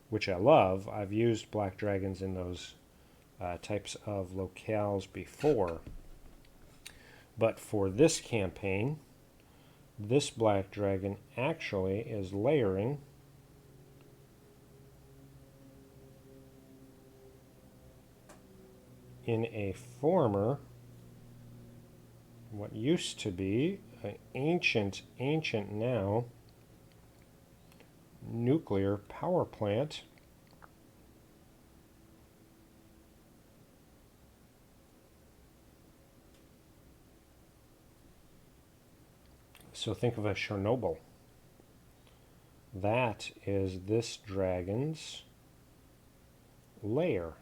which I love. I've used black dragons in those types of locales before. But for this campaign, this black dragon actually is layering in a former, what used to be an ancient now, nuclear power plant. So think of a Chernobyl. That is this dragon's lair.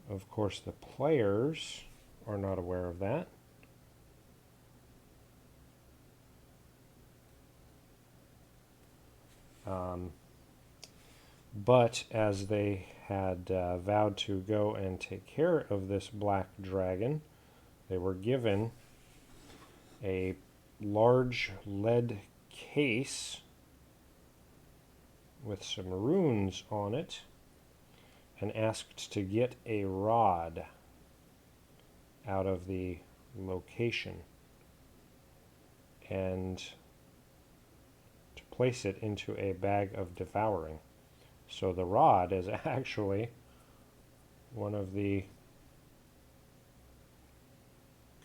Of course, the players are not aware of that. But as they had vowed to go and take care of this black dragon, they were given a large lead case with some runes on it and asked to get a rod out of the location and to place it into a bag of devouring. So the rod is actually one of the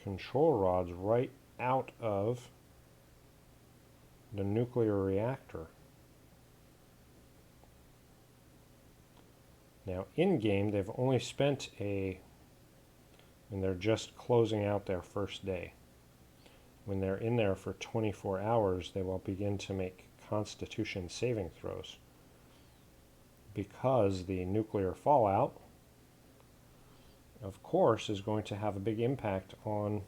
control rods right out of the nuclear reactor. Now in game they've only spent and they're just closing out their first day. When they're in there for 24 hours, they will begin to make Constitution saving throws, because the nuclear fallout, of course, is going to have a big impact on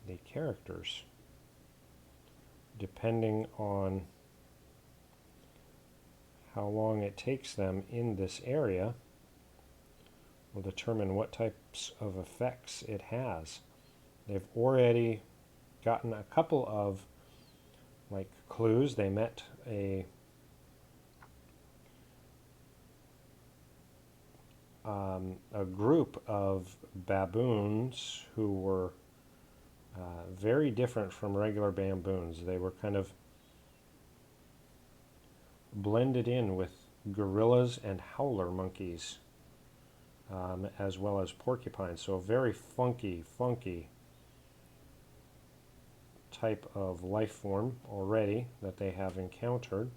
the characters. Depending on how long it takes them in this area will determine what types of effects it has. They've already gotten a couple of clues. They met a group of baboons who were very different from regular baboons. They were kind of blended in with gorillas and howler monkeys, as well as porcupines. So a very funky type of life form already that they have encountered.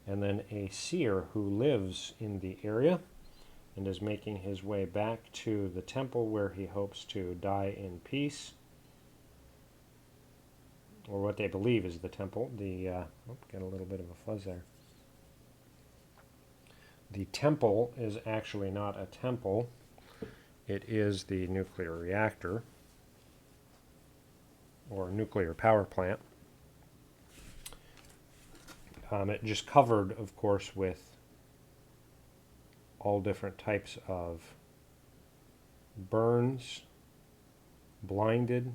And then a seer who lives in the area and is making his way back to the temple where he hopes to die in peace, or what they believe is the temple. Got a little bit of a fuzz there. The temple is actually not a temple. It is the nuclear reactor, or nuclear power plant. It just covered, of course, with all different types of burns, blinded.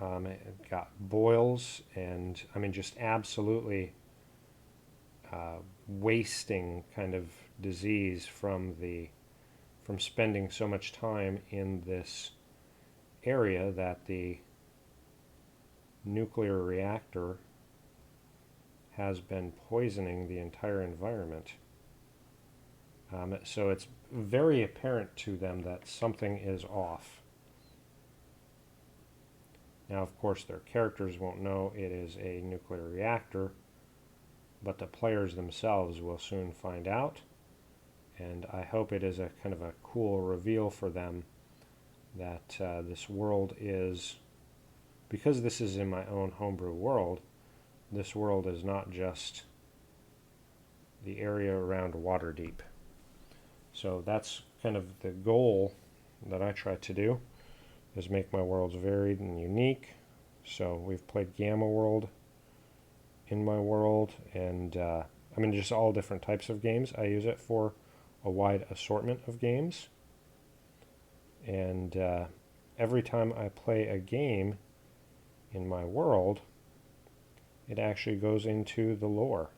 It got boils, and just absolutely wasting kind of disease from spending so much time in this area that the nuclear reactor has been poisoning the entire environment. So it's very apparent to them that something is off. Now, of course, their characters won't know it is a nuclear reactor, but the players themselves will soon find out, and I hope it is a kind of a cool reveal for them that this world is, because this is in my own homebrew world, this world is not just the area around Waterdeep. So that's kind of the goal that I try to do, is make my worlds varied and unique. So we've played Gamma World in my world, and just all different types of games. I use it for a wide assortment of games, and every time I play a game in my world, it actually goes into the lore.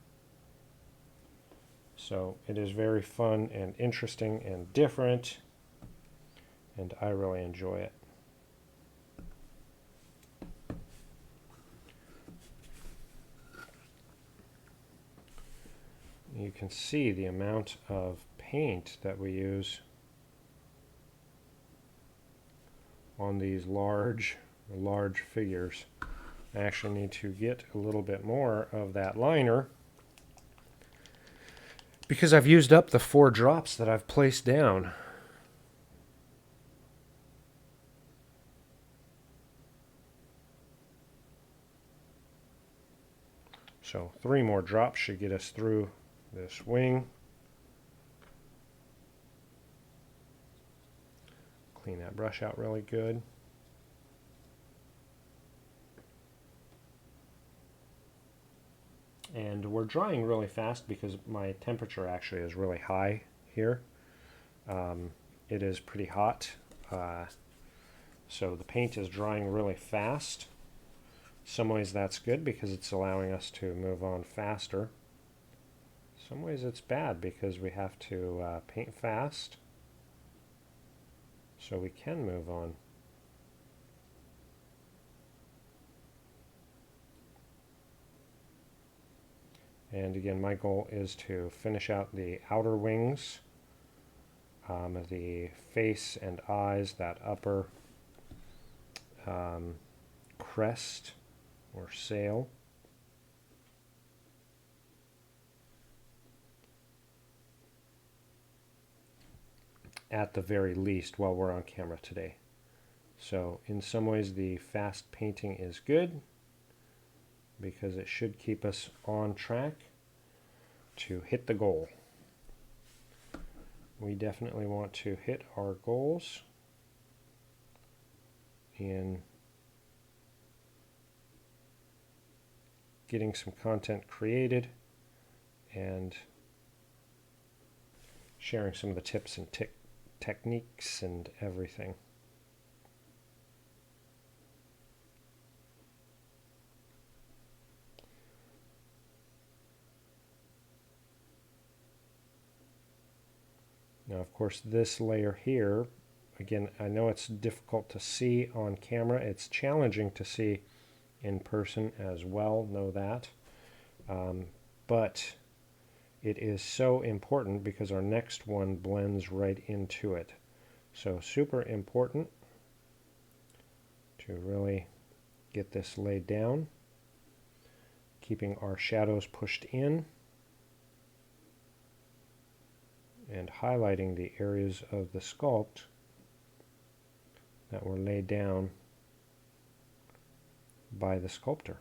So it is very fun and interesting and different. and I really enjoy it. You can see the amount of paint that we use on these large figures. I actually need to get a little bit more of that liner because I've used up the 4 drops that I've placed down. So 3 more drops should get us through this wing. Clean that brush out really good. And we're drying really fast because my temperature actually is really high here. It is pretty hot, so the paint is drying really fast. Some ways that's good because it's allowing us to move on faster. Some ways it's bad because we have to paint fast so we can move on. And again, my goal is to finish out the outer wings, the face and eyes, that upper crest or sail. At the very least while we're on camera today. So in some ways the fast painting is good because it should keep us on track to hit the goal. We definitely want to hit our goals in getting some content created and sharing some of the tips and techniques and everything. Now, of course, this layer here, again, I know it's difficult to see on camera. It's challenging to see in person as well, know that. But it is so important because our next one blends right into it. So super important to really get this laid down, keeping our shadows pushed in and highlighting the areas of the sculpt that were laid down by the sculptor.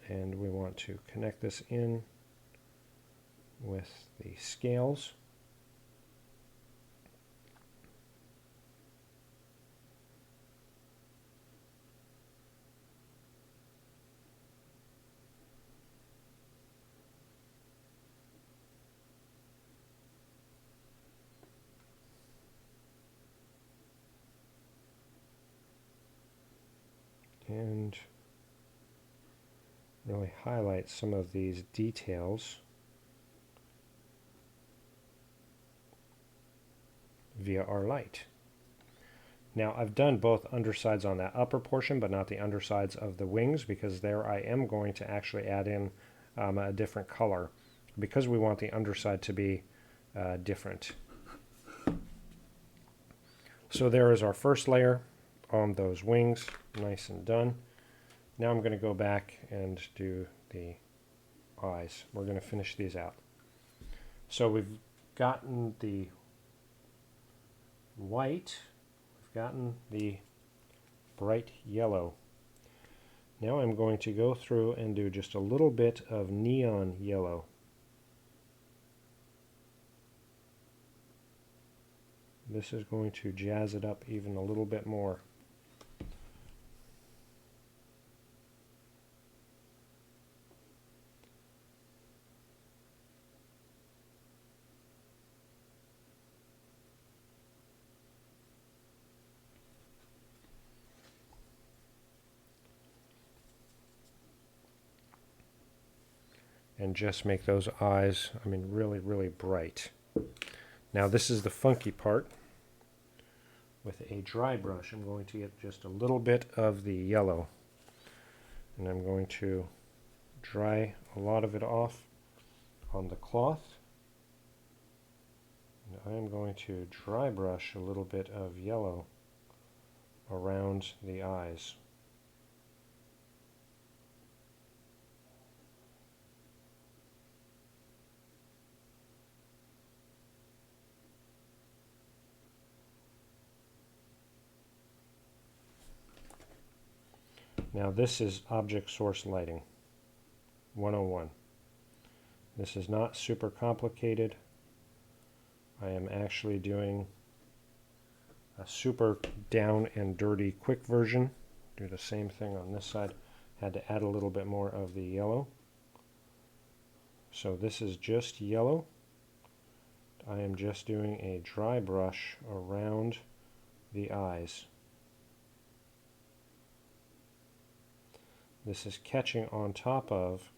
And we want to connect this in with the scales. And really highlight some of these details via our light. Now I've done both undersides on that upper portion but not the undersides of the wings because there I am going to actually add in a different color because we want the underside to be different. So there is our first layer on those wings, nice and done. Now I'm going to go back and do the eyes. We're going to finish these out. So we've gotten the white, we've gotten the bright yellow. Now I'm going to go through and do just a little bit of neon yellow. This is going to jazz it up even a little bit more. And just make those eyes, I mean, really, really bright. Now this is the funky part. With a dry brush, I'm going to get just a little bit of the yellow, and I'm going to dry a lot of it off on the cloth. And I'm going to dry brush a little bit of yellow around the eyes. Now this is Object Source Lighting 101. This is not super complicated. I am actually doing a super down and dirty quick version. Do the same thing on this side. Had to add a little bit more of the yellow. So this is just yellow. I am just doing a dry brush around the eyes. This is catching on top of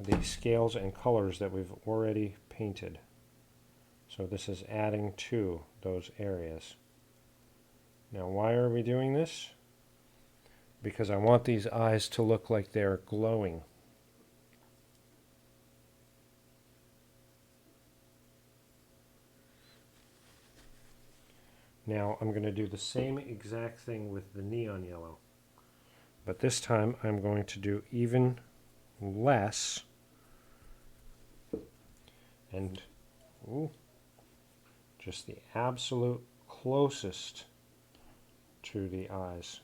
the scales and colors that we've already painted. So this is adding to those areas. Now why are we doing this? Because I want these eyes to look like they're glowing. Now I'm going to do the same exact thing with the neon yellow. But this time I'm going to do even less and just the absolute closest to the eyes.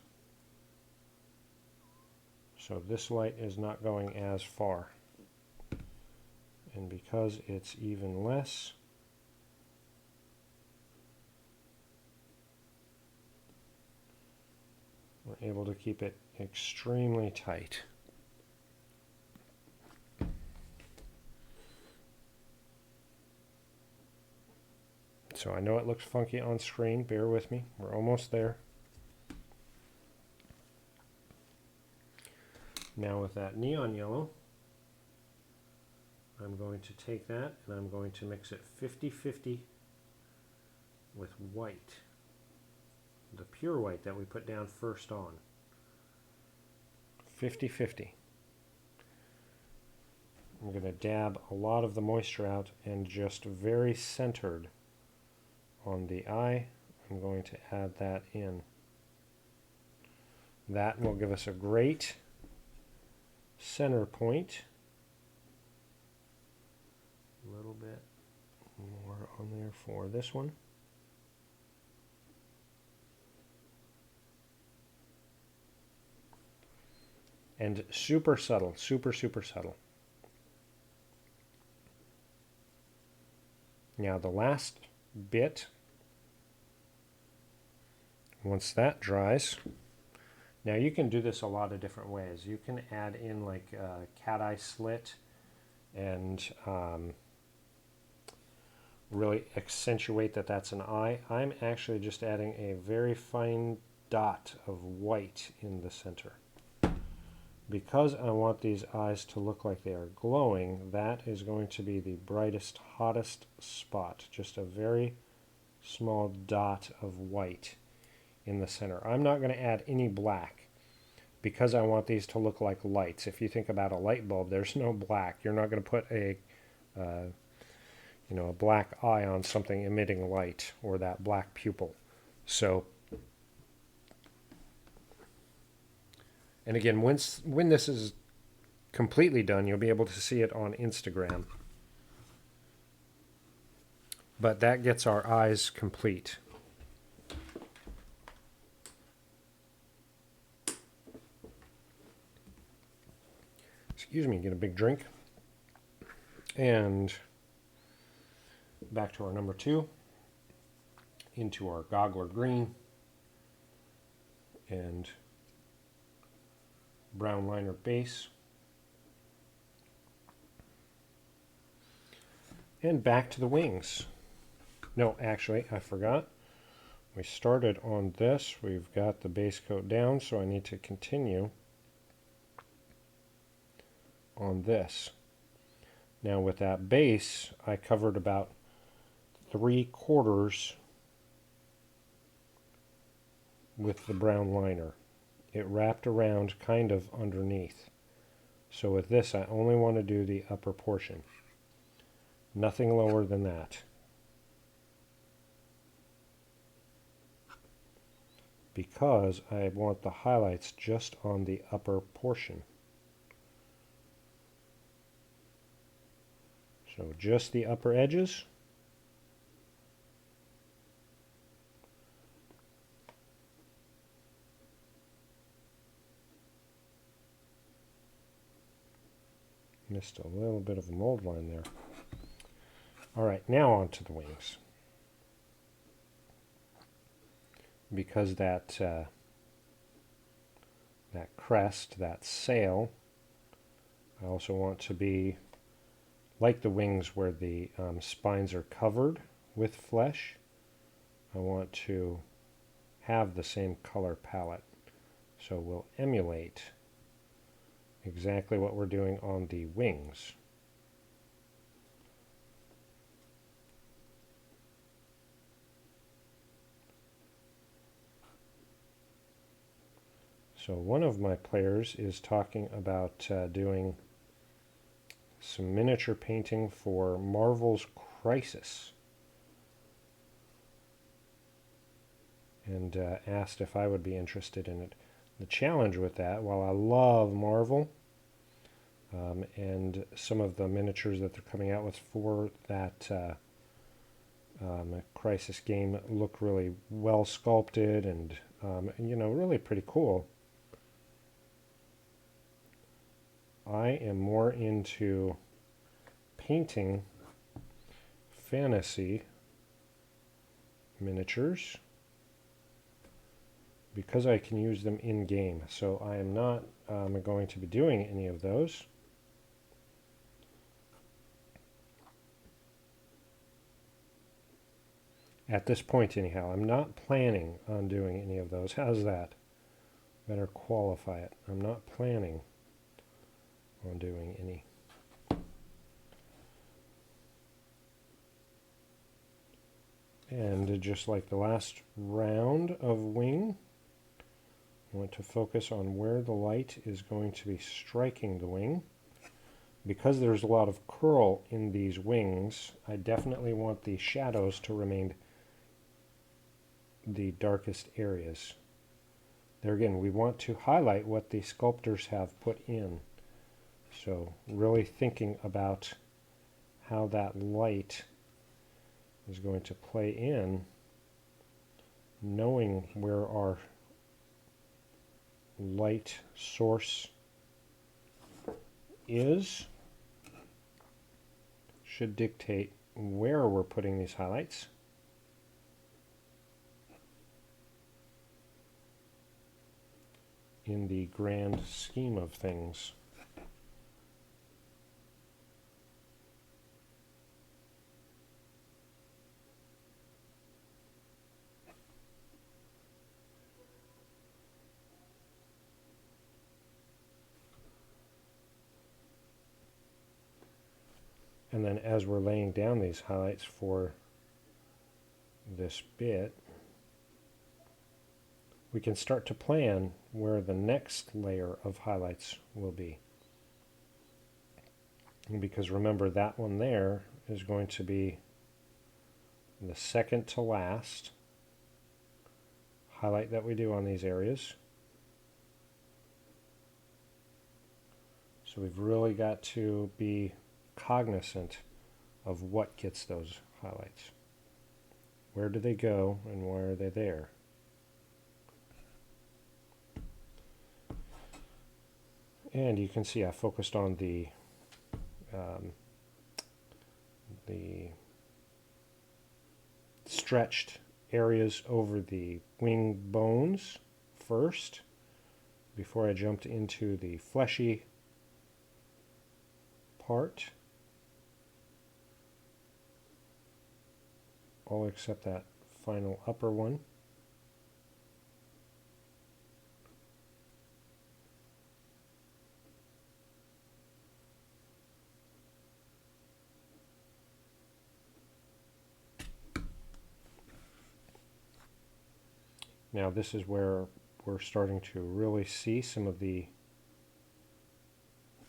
So this light is not going as far. And because it's even less, we're able to keep it extremely tight. So I know it looks funky on screen, bear with me, we're almost there. Now with that neon yellow, I'm going to take that and I'm going to mix it 50-50 with white. The pure white that we put down first on. 50-50. I'm going to dab a lot of the moisture out and just very centered on the eye, I'm going to add that in. That will give us a great center point. A little bit more on there for this one. And super subtle, super subtle. Now the last bit, once that dries, now you can do this a lot of different ways. You can add in like a cat eye slit and really accentuate that that's an eye. I'm actually just adding a very fine dot of white in the center. Because I want these eyes to look like they are glowing, that is going to be the brightest, hottest spot. Just a very small dot of white in the center. I'm not going to add any black because I want these to look like lights. If you think about a light bulb, there's no black. You're not going to put a a black eye on something emitting light or that black pupil. So, and again, when this is completely done, you'll be able to see it on Instagram. But that gets our eyes complete. Excuse me, get a big drink. And back to our number 2, into our Goggler Green and brown liner base. And back to the wings. No, actually, I forgot. We started on this. We've got the base coat down, so I need to continue on this. Now with that base, I covered about 3/4 with the brown liner. It wrapped around kind of underneath. So with this, I only want to do the upper portion. Nothing lower than that. Because I want the highlights just on the upper portion. So just the upper edges. Missed a little bit of a mold line there. All right, now on to the wings. Because that crest, that sail, I also want to be like the wings where the spines are covered with flesh. I want to have the same color palette. So we'll emulate exactly what we're doing on the wings. So one of my players is talking about doing some miniature painting for Marvel's Crisis, and asked if I would be interested in it. The challenge with that, while I love Marvel, and some of the miniatures that they're coming out with for that Crisis game look really well sculpted and really pretty cool. I am more into painting fantasy miniatures because I can use them in game. So I am not going to be doing any of those. At this point anyhow, I'm not planning on doing any of those. How's that? Better qualify it. I'm not planning on doing any. And just like the last round of wing, I want to focus on where the light is going to be striking the wing. Because there's a lot of curl in these wings, I definitely want the shadows to remain the darkest areas. There again, we want to highlight what the sculptors have put in. So really thinking about how that light is going to play in, knowing where our light source is should dictate where we're putting these highlights. In the grand scheme of things. And then as we're laying down these highlights for this bit, we can start to plan where the next layer of highlights will be. And because remember, that one there is going to be the second to last highlight that we do on these areas. So we've really got to be cognizant of what gets those highlights. Where do they go and why are they there? And you can see I focused on the stretched areas over the wing bones first before I jumped into the fleshy part. All except that final upper one. Now this is where we're starting to really see some of the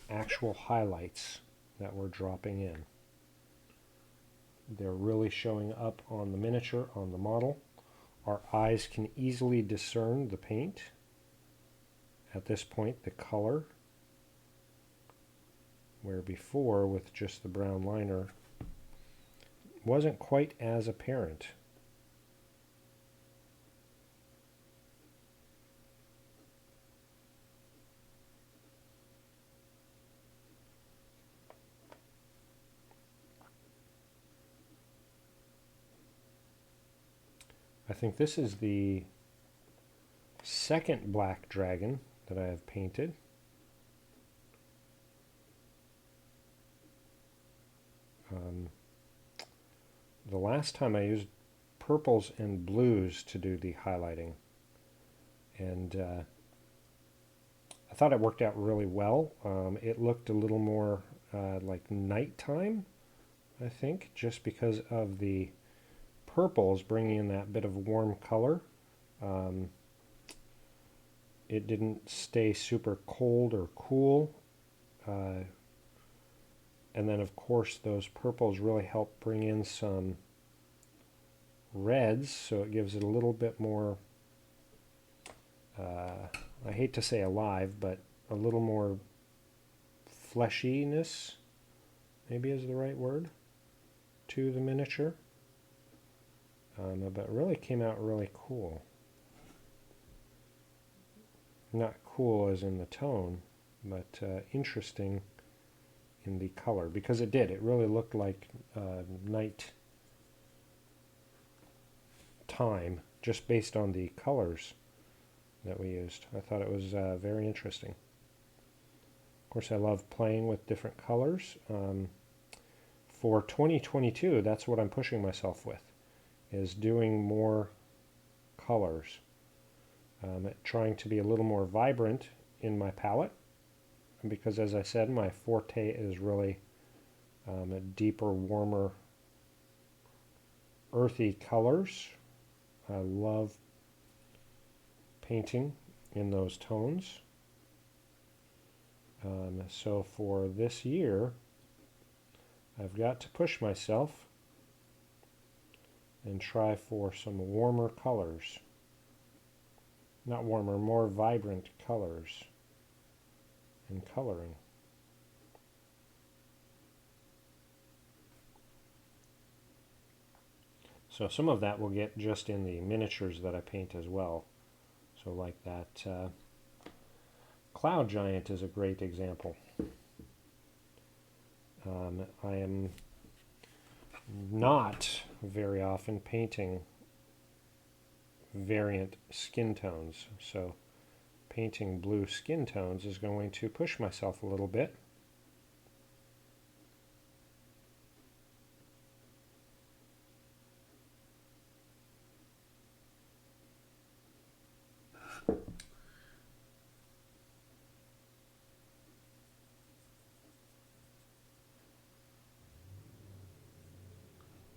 actual highlights that we're dropping in. They're really showing up on the miniature, on the model. Our eyes can easily discern the paint. At this point, the color, where before with just the brown liner, wasn't quite as apparent. I think this is the second black dragon that I have painted. The last time I used purples and blues to do the highlighting, and I thought it worked out really well. It looked a little more like nighttime, I think, just because of the purples bringing in that bit of warm color. It didn't stay super cold or cool. And then, of course, those purples really help bring in some reds, so it gives it a little bit more, I hate to say alive, but a little more fleshiness, maybe is the right word, to the miniature. But it really came out really cool. Not cool as in the tone, but interesting in the color, because it did. It really looked like night time, just based on the colors that we used. I thought it was very interesting. Of course, I love playing with different colors. For 2022, that's what I'm pushing myself with, is doing more colors. Trying to be a little more vibrant in my palette, because as I said, my forte is really a deeper, warmer, earthy colors. I love painting in those tones. So for this year, I've got to push myself and try for some warmer colors. Not warmer, more vibrant colors in coloring. So some of that we'll get just in the miniatures that I paint as well. So like that cloud giant is a great example. I am not very often painting variant skin tones, so painting blue skin tones is going to push myself a little bit.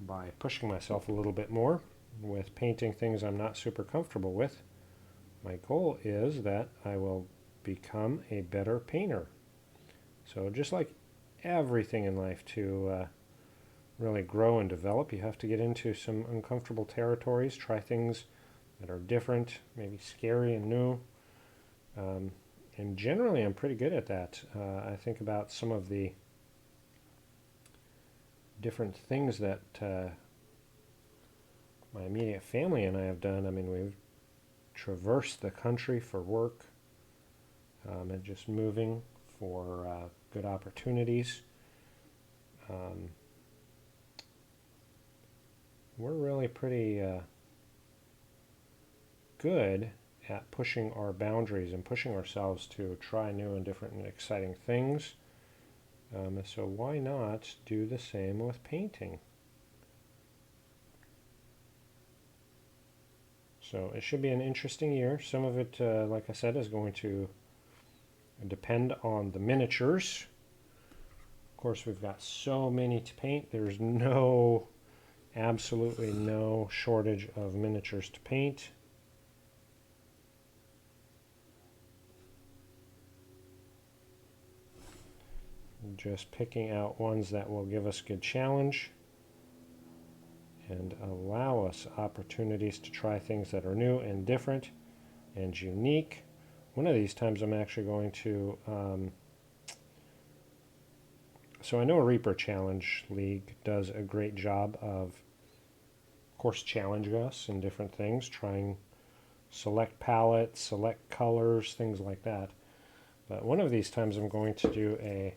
By pushing myself a little bit more with painting things I'm not super comfortable with, my goal is that I will become a better painter. So just like everything in life, to really grow and develop, you have to get into some uncomfortable territories, try things that are different, maybe scary and new. And generally I'm pretty good at that. I think about some of the different things that my immediate family and I have done. I mean, we've traversed the country for work, and just moving for good opportunities. We're really pretty good at pushing our boundaries and pushing ourselves to try new and different and exciting things. So why not do the same with painting? So it should be an interesting year. Some of it, like I said, is going to depend on the miniatures. Of course, we've got so many to paint. There's absolutely no shortage of miniatures to paint. Just picking out ones that will give us good challenge and allow us opportunities to try things that are new and different and unique. One of these times I'm actually going to, so I know Reaper Challenge League does a great job of course, challenge us in different things, trying select palettes, select colors, things like that. But one of these times I'm going to do a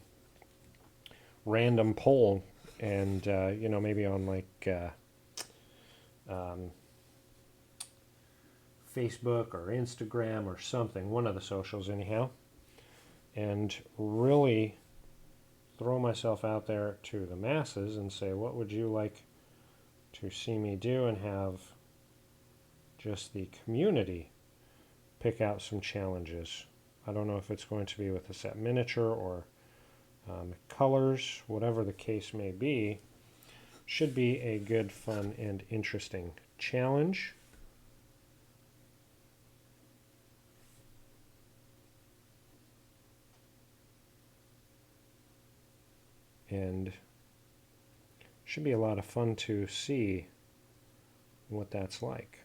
random poll, and maybe on like Facebook or Instagram or something, one of the socials anyhow, and really throw myself out there to the masses and say, what would you like to see me do, and have just the community pick out some challenges. I don't know if it's going to be with a set miniature or colors, whatever the case may be. Should be a good, fun, and interesting challenge. And should be a lot of fun to see what that's like.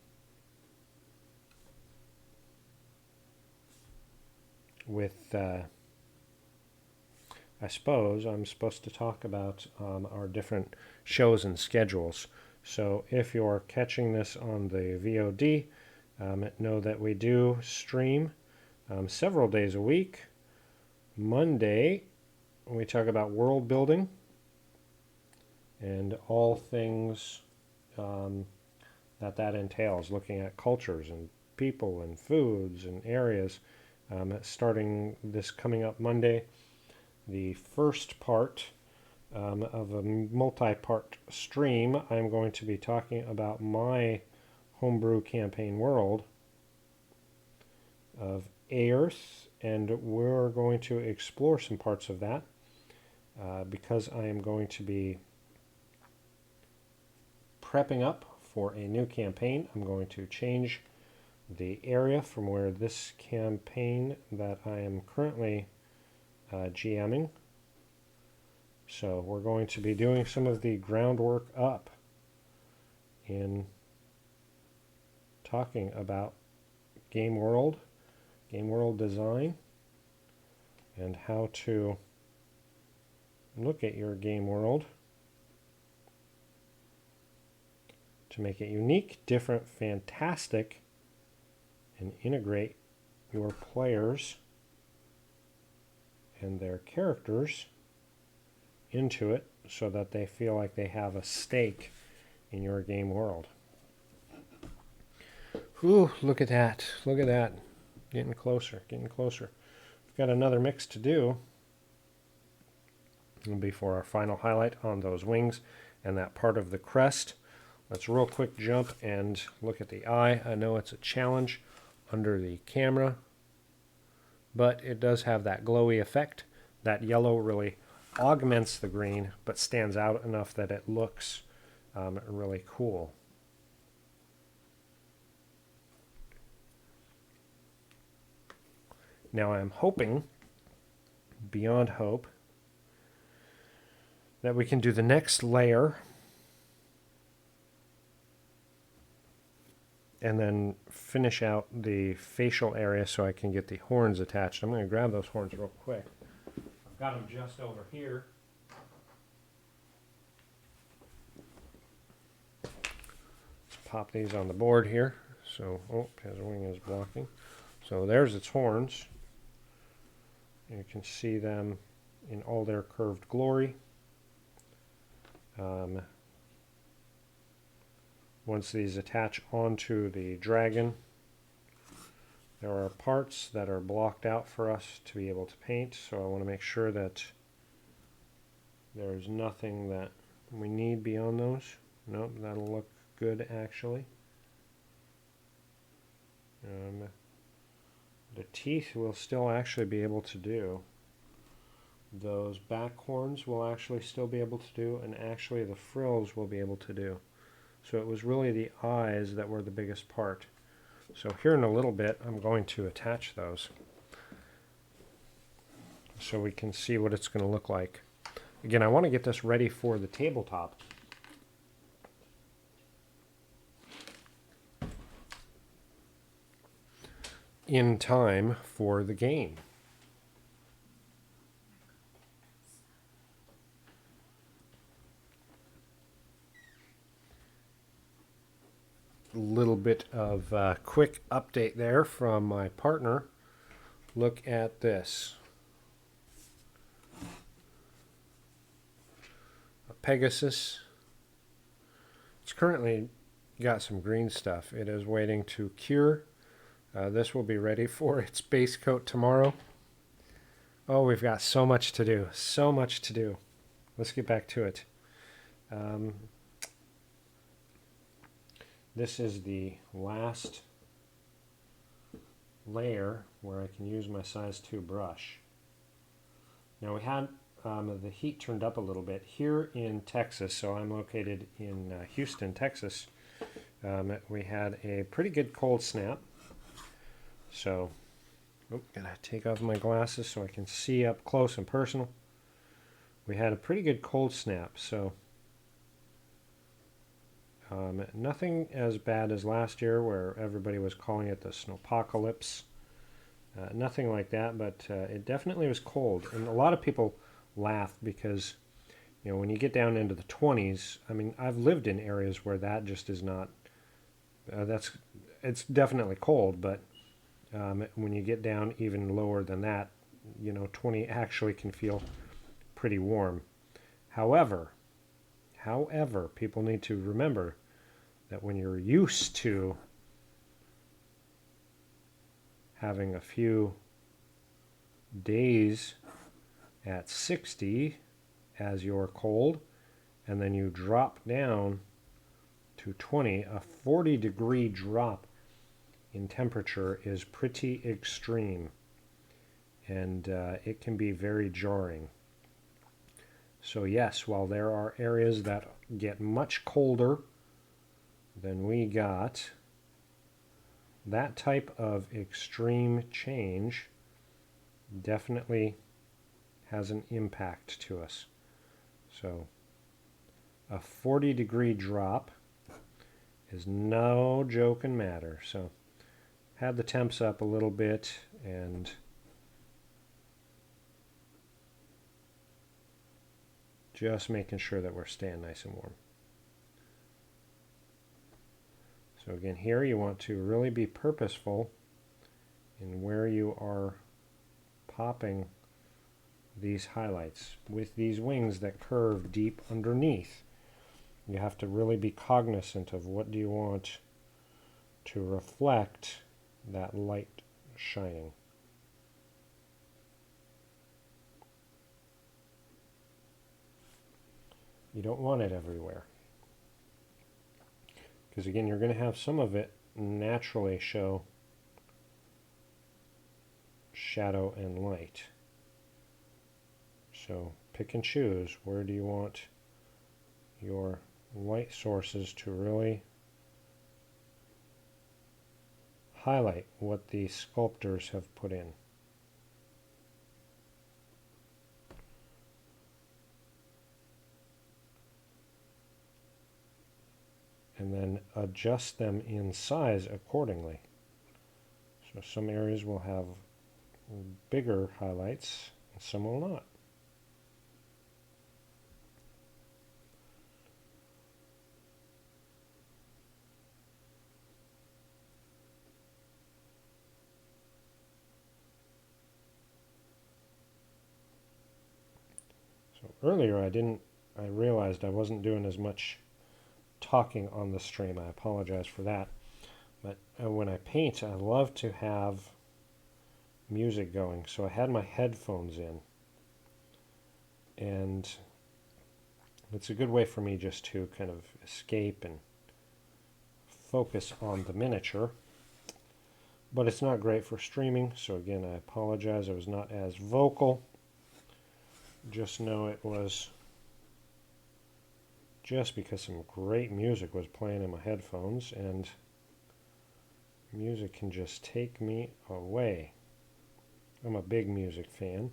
With, I suppose I'm supposed to talk about our different shows and schedules. So if you're catching this on the VOD, know that we do stream several days a week. Monday, we talk about world building and all things that entails, looking at cultures and people and foods and areas. Starting this coming up Monday, the first part of a multi-part stream, I'm going to be talking about my homebrew campaign world of Earth, and we're going to explore some parts of that because I am going to be prepping up for a new campaign. I'm going to change the area from where this campaign that I am currently GMing. So we're going to be doing some of the groundwork up in talking about game world design, and how to look at your game world to make it unique, different, fantastic, and integrate your players and their characters into it so that they feel like they have a stake in your game world. Ooh, look at that. Look at that. Getting closer, getting closer. We've got another mix to do before our final highlight on those wings and that part of the crest. Let's real quick jump and look at the eye. I know it's a challenge under the camera, but it does have that glowy effect. That yellow really augments the green, but stands out enough that it looks really cool. Now I'm hoping, beyond hope, that we can do the next layer and then finish out the facial area so I can get the horns attached. I'm going to grab those horns real quick. I've got them just over here. Let's pop these on the board here. So, his wing is blocking. So there's its horns. You can see them in all their curved glory. Once these attach onto the dragon, there are parts that are blocked out for us to be able to paint, so I want to make sure that there's nothing that we need beyond those. Nope, that'll look good actually. The teeth will still actually be able to do. Those back horns will actually still be able to do, and actually the frills will be able to do. So it was really the eyes that were the biggest part. So here in a little bit, I'm going to attach those. so we can see what it's going to look like. Again, I want to get this ready for the tabletop. In time for the game. Little bit of quick update there from my partner. Look at this. A Pegasus. It's currently got some green stuff. It is waiting to cure. This will be ready for its base coat tomorrow. Oh, we've got so much to do. So much to do. Let's get back to it. This is the last layer where I can use my size 2 brush. Now we had the heat turned up a little bit here in Texas, so I'm located in Houston, Texas. We had a pretty good cold snap. So, gotta take off my glasses so I can see up close and personal. We had a pretty good cold snap, so nothing as bad as last year where everybody was calling it the snowpocalypse. Nothing like that, but it definitely was cold. And a lot of people laugh because, you know, when you get down into the 20s, I mean, I've lived in areas where that just is not, it's definitely cold, but when you get down even lower than that, you know, 20 actually can feel pretty warm. However, people need to remember that when you're used to having a few days at 60 as your cold, and then you drop down to 20, a 40-degree drop in temperature is pretty extreme, and it can be very jarring. So yes, while there are areas that get much colder than we got, that type of extreme change definitely has an impact to us. So a 40-degree drop is no joking matter. So had the temps up a little bit and just making sure that we're staying nice and warm. So again, here you want to really be purposeful in where you are popping these highlights. With these wings that curve deep underneath, you have to really be cognizant of what do you want to reflect that light shining. You don't want it everywhere, because again, you're going to have some of it naturally show shadow and light. So pick and choose, where do you want your light sources to really highlight what the sculptors have put in. And then adjust them in size accordingly. So some areas will have bigger highlights and some will not. So earlier I realized I wasn't doing as much talking on the stream. I apologize for that. But when I paint, I love to have music going. So I had my headphones in. And it's a good way for me just to kind of escape and focus on the miniature. But it's not great for streaming. So again, I apologize. I was not as vocal. Just know it was just because some great music was playing in my headphones, and music can just take me away. I'm a big music fan.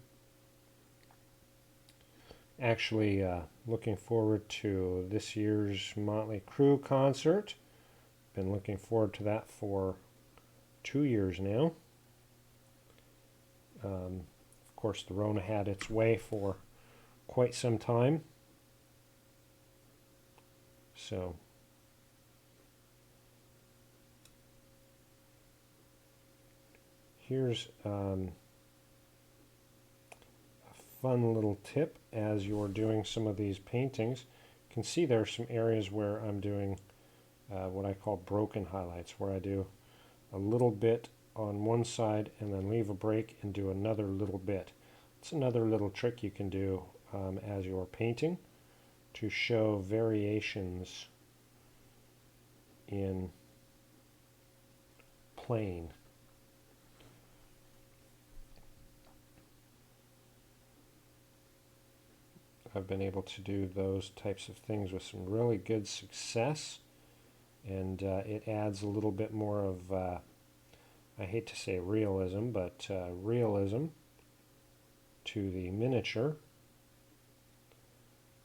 Actually, looking forward to this year's Motley Crue concert. Been looking forward to that for 2 years now. Of course, the Rona had its way for quite some time. So here's a fun little tip as you're doing some of these paintings. You can see there are some areas where I'm doing what I call broken highlights, where I do a little bit on one side and then leave a break and do another little bit. It's another little trick you can do as you're painting to show variations in plane. I've been able to do those types of things with some really good success, and it adds a little bit more of, I hate to say realism, but realism to the miniature.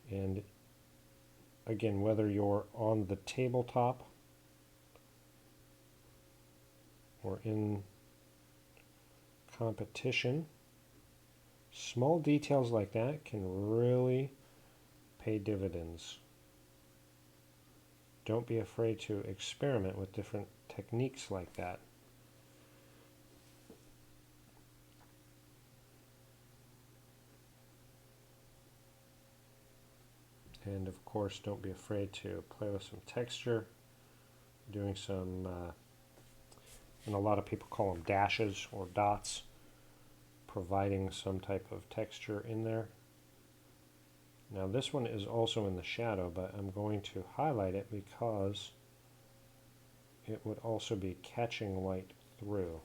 And again, whether you're on the tabletop or in competition, small details like that can really pay dividends. Don't be afraid to experiment with different techniques like that. And of course, don't be afraid to play with some texture, doing some, and a lot of people call them dashes or dots, providing some type of texture in there. Now this one is also in the shadow, but I'm going to highlight it because it would also be catching light through.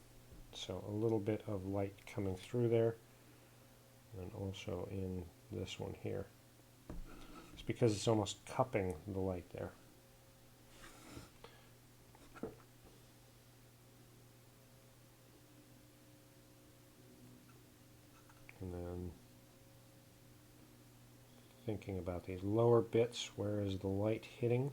So a little bit of light coming through there, and also in this one here. It's because it's almost cupping the light there. And then thinking about these lower bits, where is the light hitting?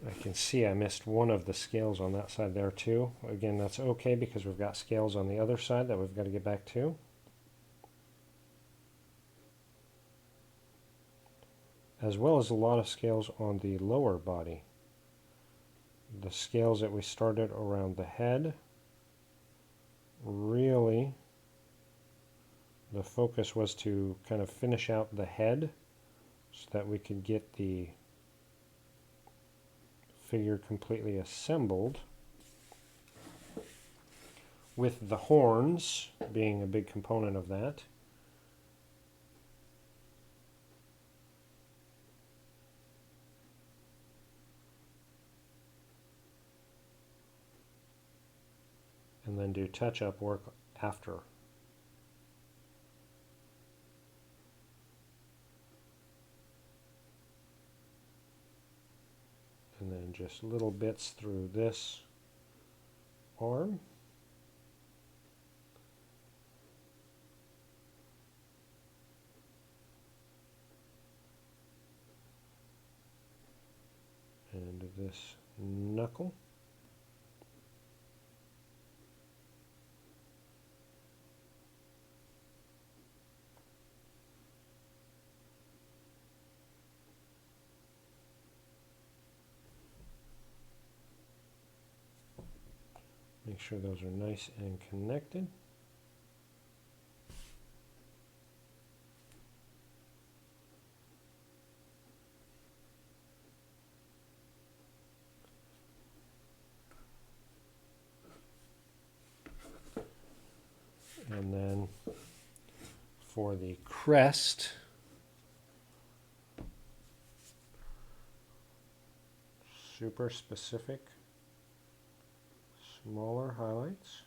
I can see I missed one of the scales on that side there too. Again, that's okay because we've got scales on the other side that we've got to get back to. As well as a lot of scales on the lower body. The scales that we started around the head, really the focus was to kind of finish out the head so that we could get the figure completely assembled, with the horns being a big component of that. And then do touch-up work after. And then just little bits through this arm. And this knuckle. Make sure those are nice and connected. And then for the crest, super specific, smaller highlights.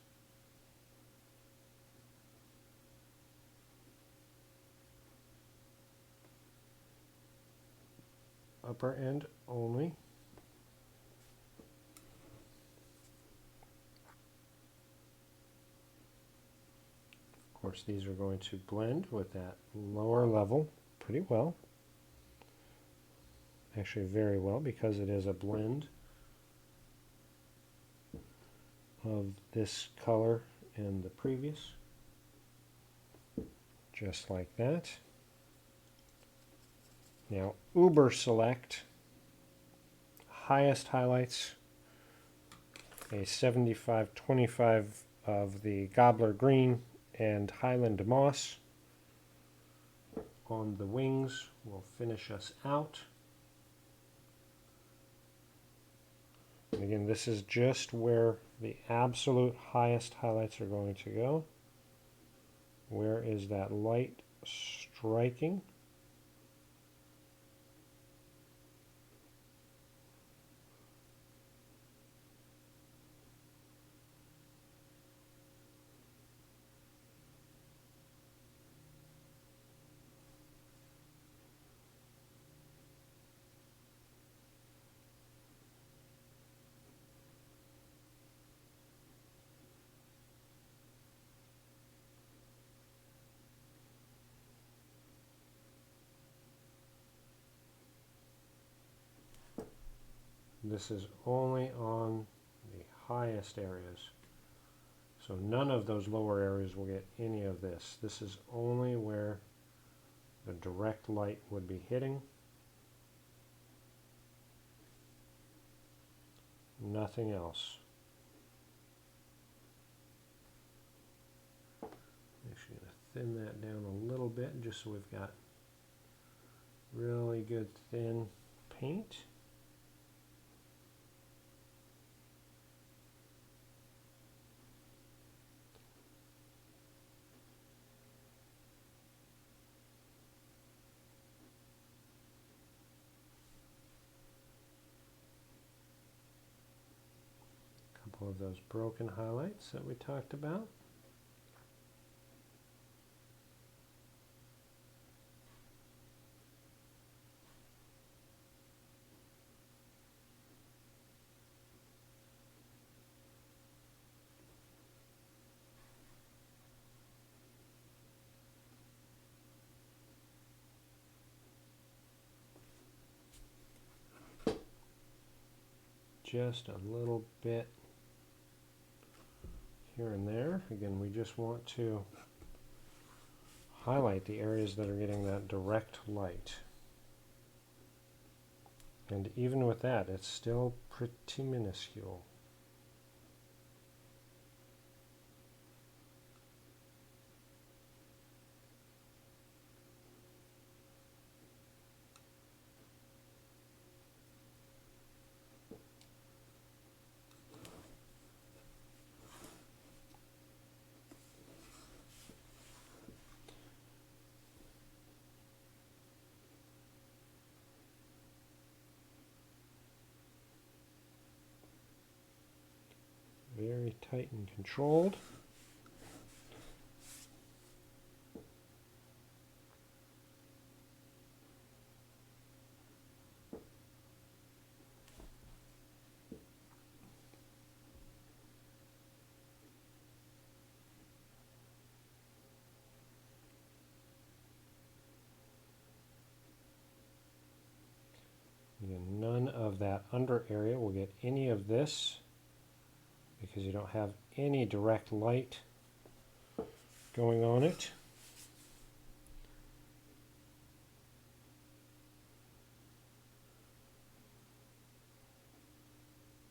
Upper end only. Of course, these are going to blend with that lower level pretty well. Actually very well, because it is a blend of this color and the previous. Just like that. Now, Uber select highest highlights, a 75-25 of the Gobbler Green and Highland Moss on the wings will finish us out. And again, this is just where the absolute highest highlights are going to go. Where is that light striking? This is only on the highest areas. So none of those lower areas will get any of this. This is only where the direct light would be hitting. Nothing else. Actually going to thin that down a little bit just so we've got really good thin paint. Couple of those broken highlights that we talked about. Just a little bit here and there. Again, we just want to highlight the areas that are getting that direct light. And even with that, it's still pretty minuscule. Very tight and controlled. Again, none of that under area will get any of this because you don't have any direct light going on it.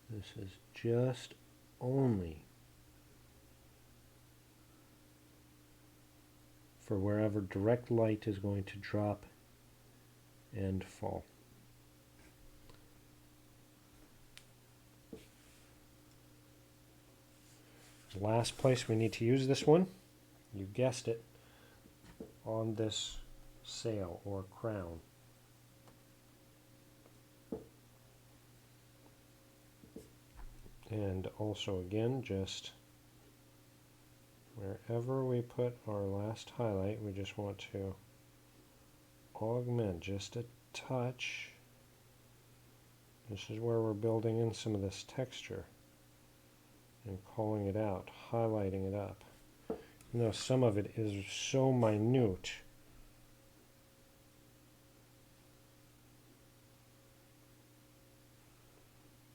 This is just only for wherever direct light is going to drop and fall. Last place we need to use this one, you guessed it, on this sail or crown. And also again, just wherever we put our last highlight, we just want to augment just a touch. This is where we're building in some of this texture and calling it out, highlighting it up. You know, some of it is so minute.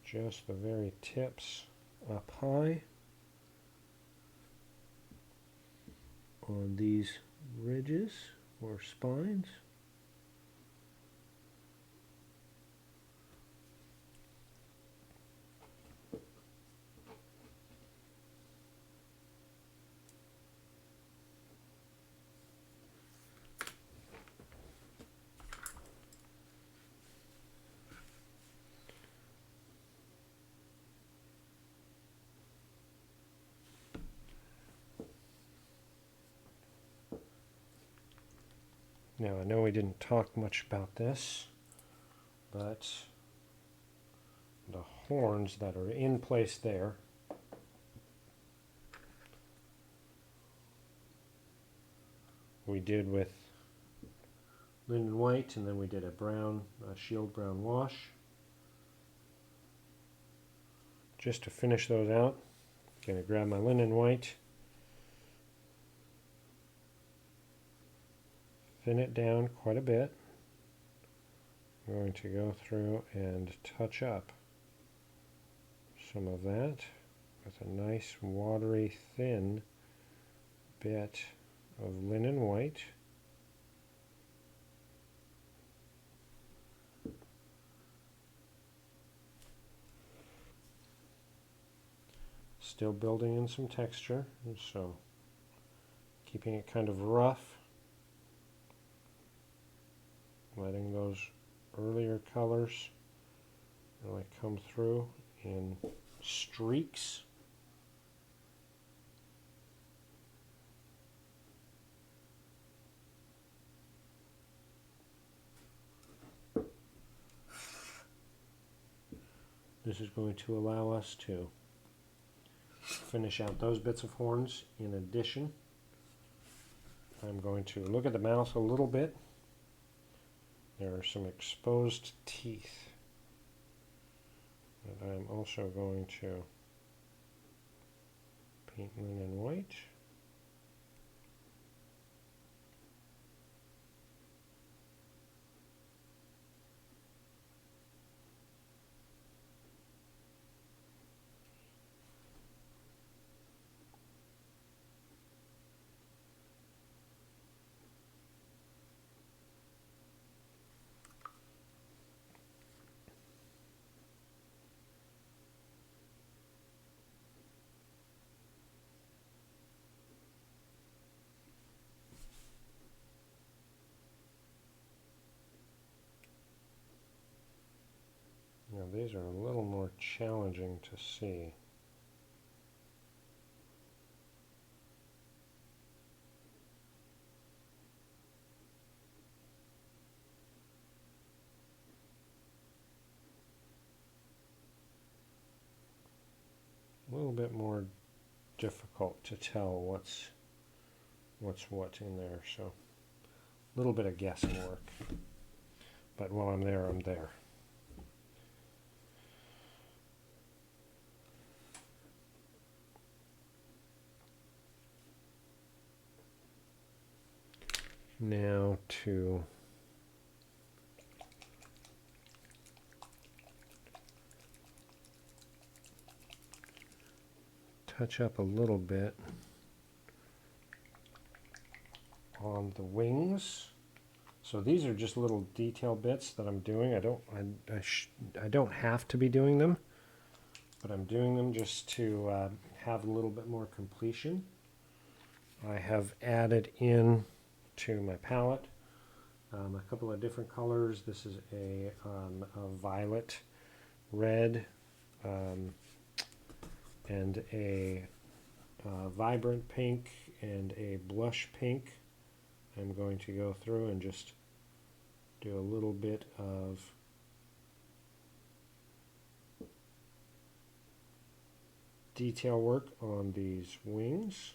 Just the very tips up high on these ridges or spines. Now, I know we didn't talk much about this, but the horns that are in place there we did with linen white, and then we did a brown, shield brown wash. Just to finish those out, I'm going to grab my linen white, thin it down quite a bit. I'm going to go through and touch up some of that with a nice watery thin bit of linen white. Still building in some texture, and so keeping it kind of rough, letting those earlier colors really come through in streaks. This is going to allow us to finish out those bits of horns. In addition, I'm going to look at the mouth a little bit. There are some exposed teeth that I'm also going to paint linen white. Now these are a little more challenging to see. A little bit more difficult to tell what's what in there, so a little bit of guesswork. But while I'm there, I'm there. Now to touch up a little bit on the wings. So these are just little detail bits that I'm doing. I don't have to be doing them, but I'm doing them just to have a little bit more completion. I have added in to my palette a couple of different colors. This is a violet, red, and a vibrant pink and a blush pink. I'm going to go through and just do a little bit of detail work on these wings.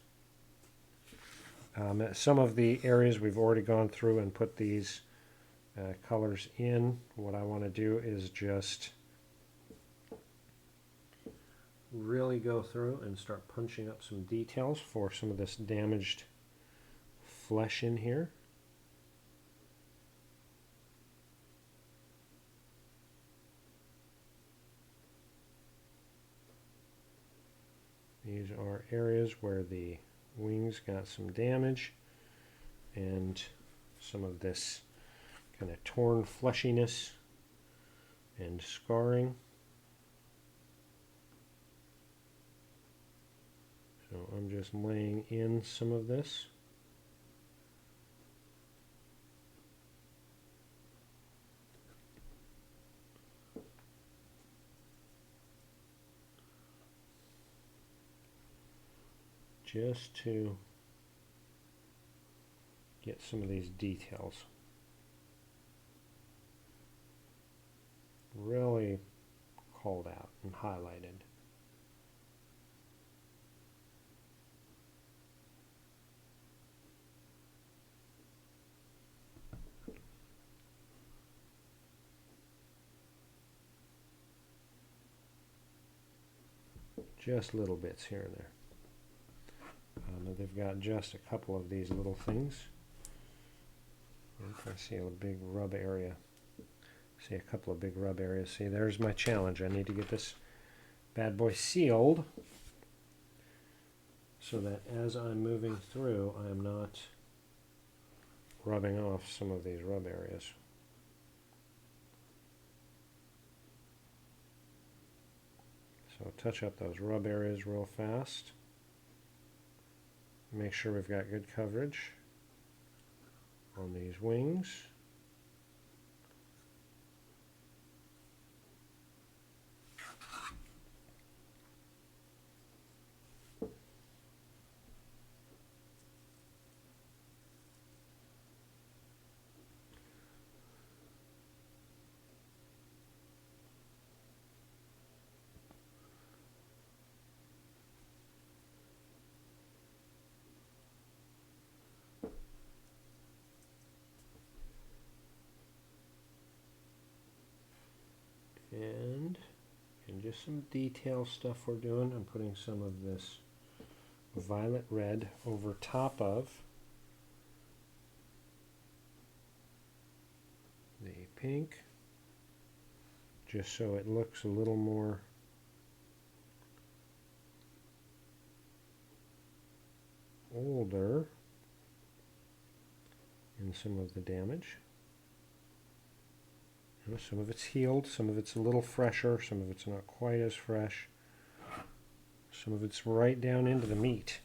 Some of the areas we've already gone through and put these colors in. What I want to do is just really go through and start punching up some details for some of this damaged flesh in here. These are areas where the wings got some damage and some of this kind of torn fleshiness and scarring. So I'm just laying in some of this. Just to get some of these details really called out and highlighted. Just little bits here and there. They've got just a couple of these little things. I see a big rub area. See a couple of big rub areas. See, there's my challenge. I need to get this bad boy sealed so that as I'm moving through, I am not rubbing off some of these rub areas. So touch up those rub areas real fast. Make sure we've got good coverage on these wings. And just some detail stuff we're doing. I'm putting some of this violet red over top of the pink, just so it looks a little more older in some of the damage. Some of it's healed, some of it's a little fresher, some of it's not quite as fresh. Some of it's right down into the meat.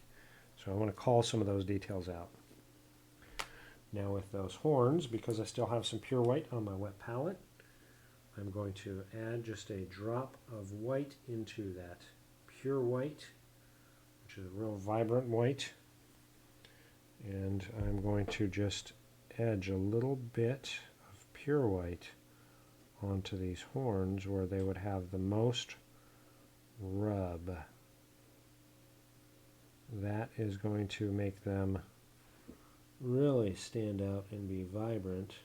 So I want to call some of those details out. Now with those horns, because I still have some pure white on my wet palette, I'm going to add just a drop of white into that pure white, which is a real vibrant white. And I'm going to just edge a little bit of pure white onto these horns where they would have the most rub. That is going to make them really stand out and be vibrant.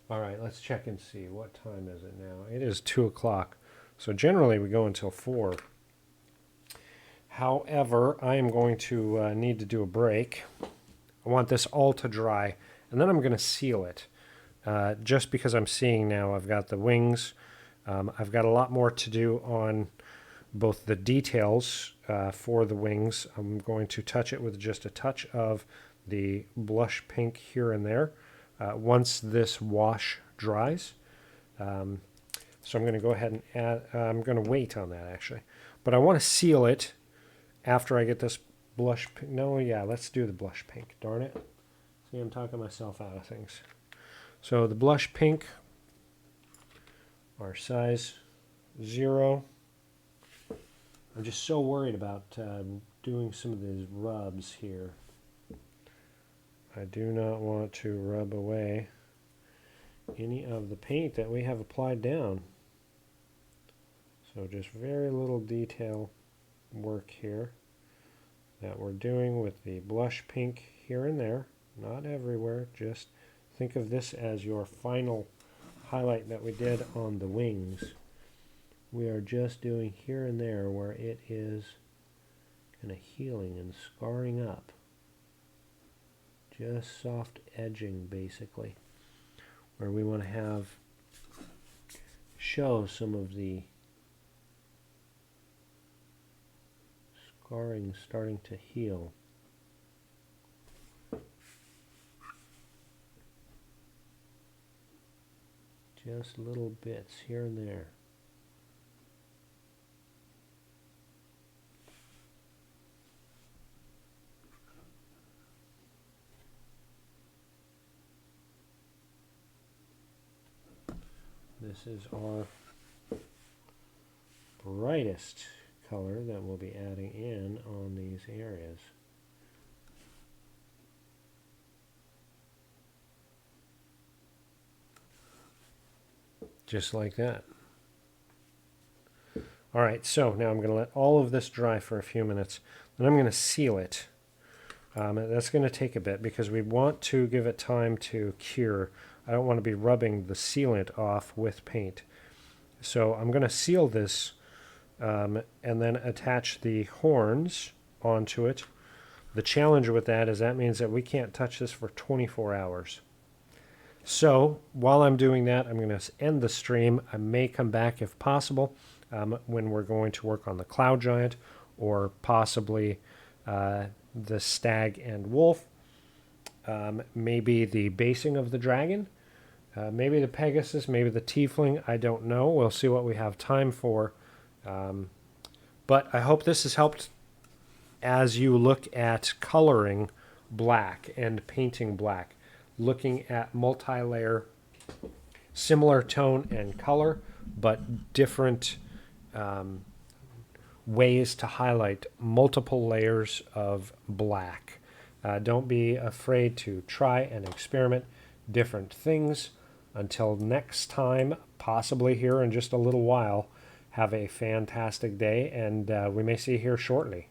All right, let's check and see. What time is it now? It is 2 o'clock. So generally we go until 4. However, I am going to need to do a break. I want this all to dry, and then I'm going to seal it. Just because I'm seeing now I've got the wings. I've got a lot more to do on both the details for the wings. I'm going to touch it with just a touch of the blush pink here and there once this wash dries. So I'm going to go ahead and add, I'm going to wait on that actually. But I want to seal it after I get this blush pink. No, yeah, let's do the blush pink. Darn it. See, I'm talking myself out of things. So the blush pink, our size 0. I'm just so worried about doing some of these rubs here I do not want to rub away any of the paint that we have applied down. So just very little detail work here that we're doing with the blush pink here and there, not everywhere. Just think of this as your final highlight that we did on the wings. We are just doing here and there where it is kind of healing and scarring up. Just soft edging, basically, where we want to show some of the scarring starting to heal. Just little bits here and there. This is our brightest color that we'll be adding in on these areas. Just like that. All right, so now I'm going to let all of this dry for a few minutes. Then I'm going to seal it. That's going to take a bit because we want to give it time to cure. I don't want to be rubbing the sealant off with paint. So I'm going to seal this and then attach the horns onto it. The challenge with that is that means that we can't touch this for 24 hours. So while I'm doing that, I'm going to end the stream. I may come back if possible when we're going to work on the Cloud Giant or possibly the Stag and Wolf. Maybe the basing of the dragon. Maybe the Pegasus, maybe the Tiefling. I don't know. We'll see what we have time for. But I hope this has helped as you look at coloring black and painting black. Looking at multi-layer, similar tone and color, but different ways to highlight multiple layers of black. Don't be afraid to try and experiment different things. Until next time, possibly here in just a little while, have a fantastic day, and we may see you here shortly.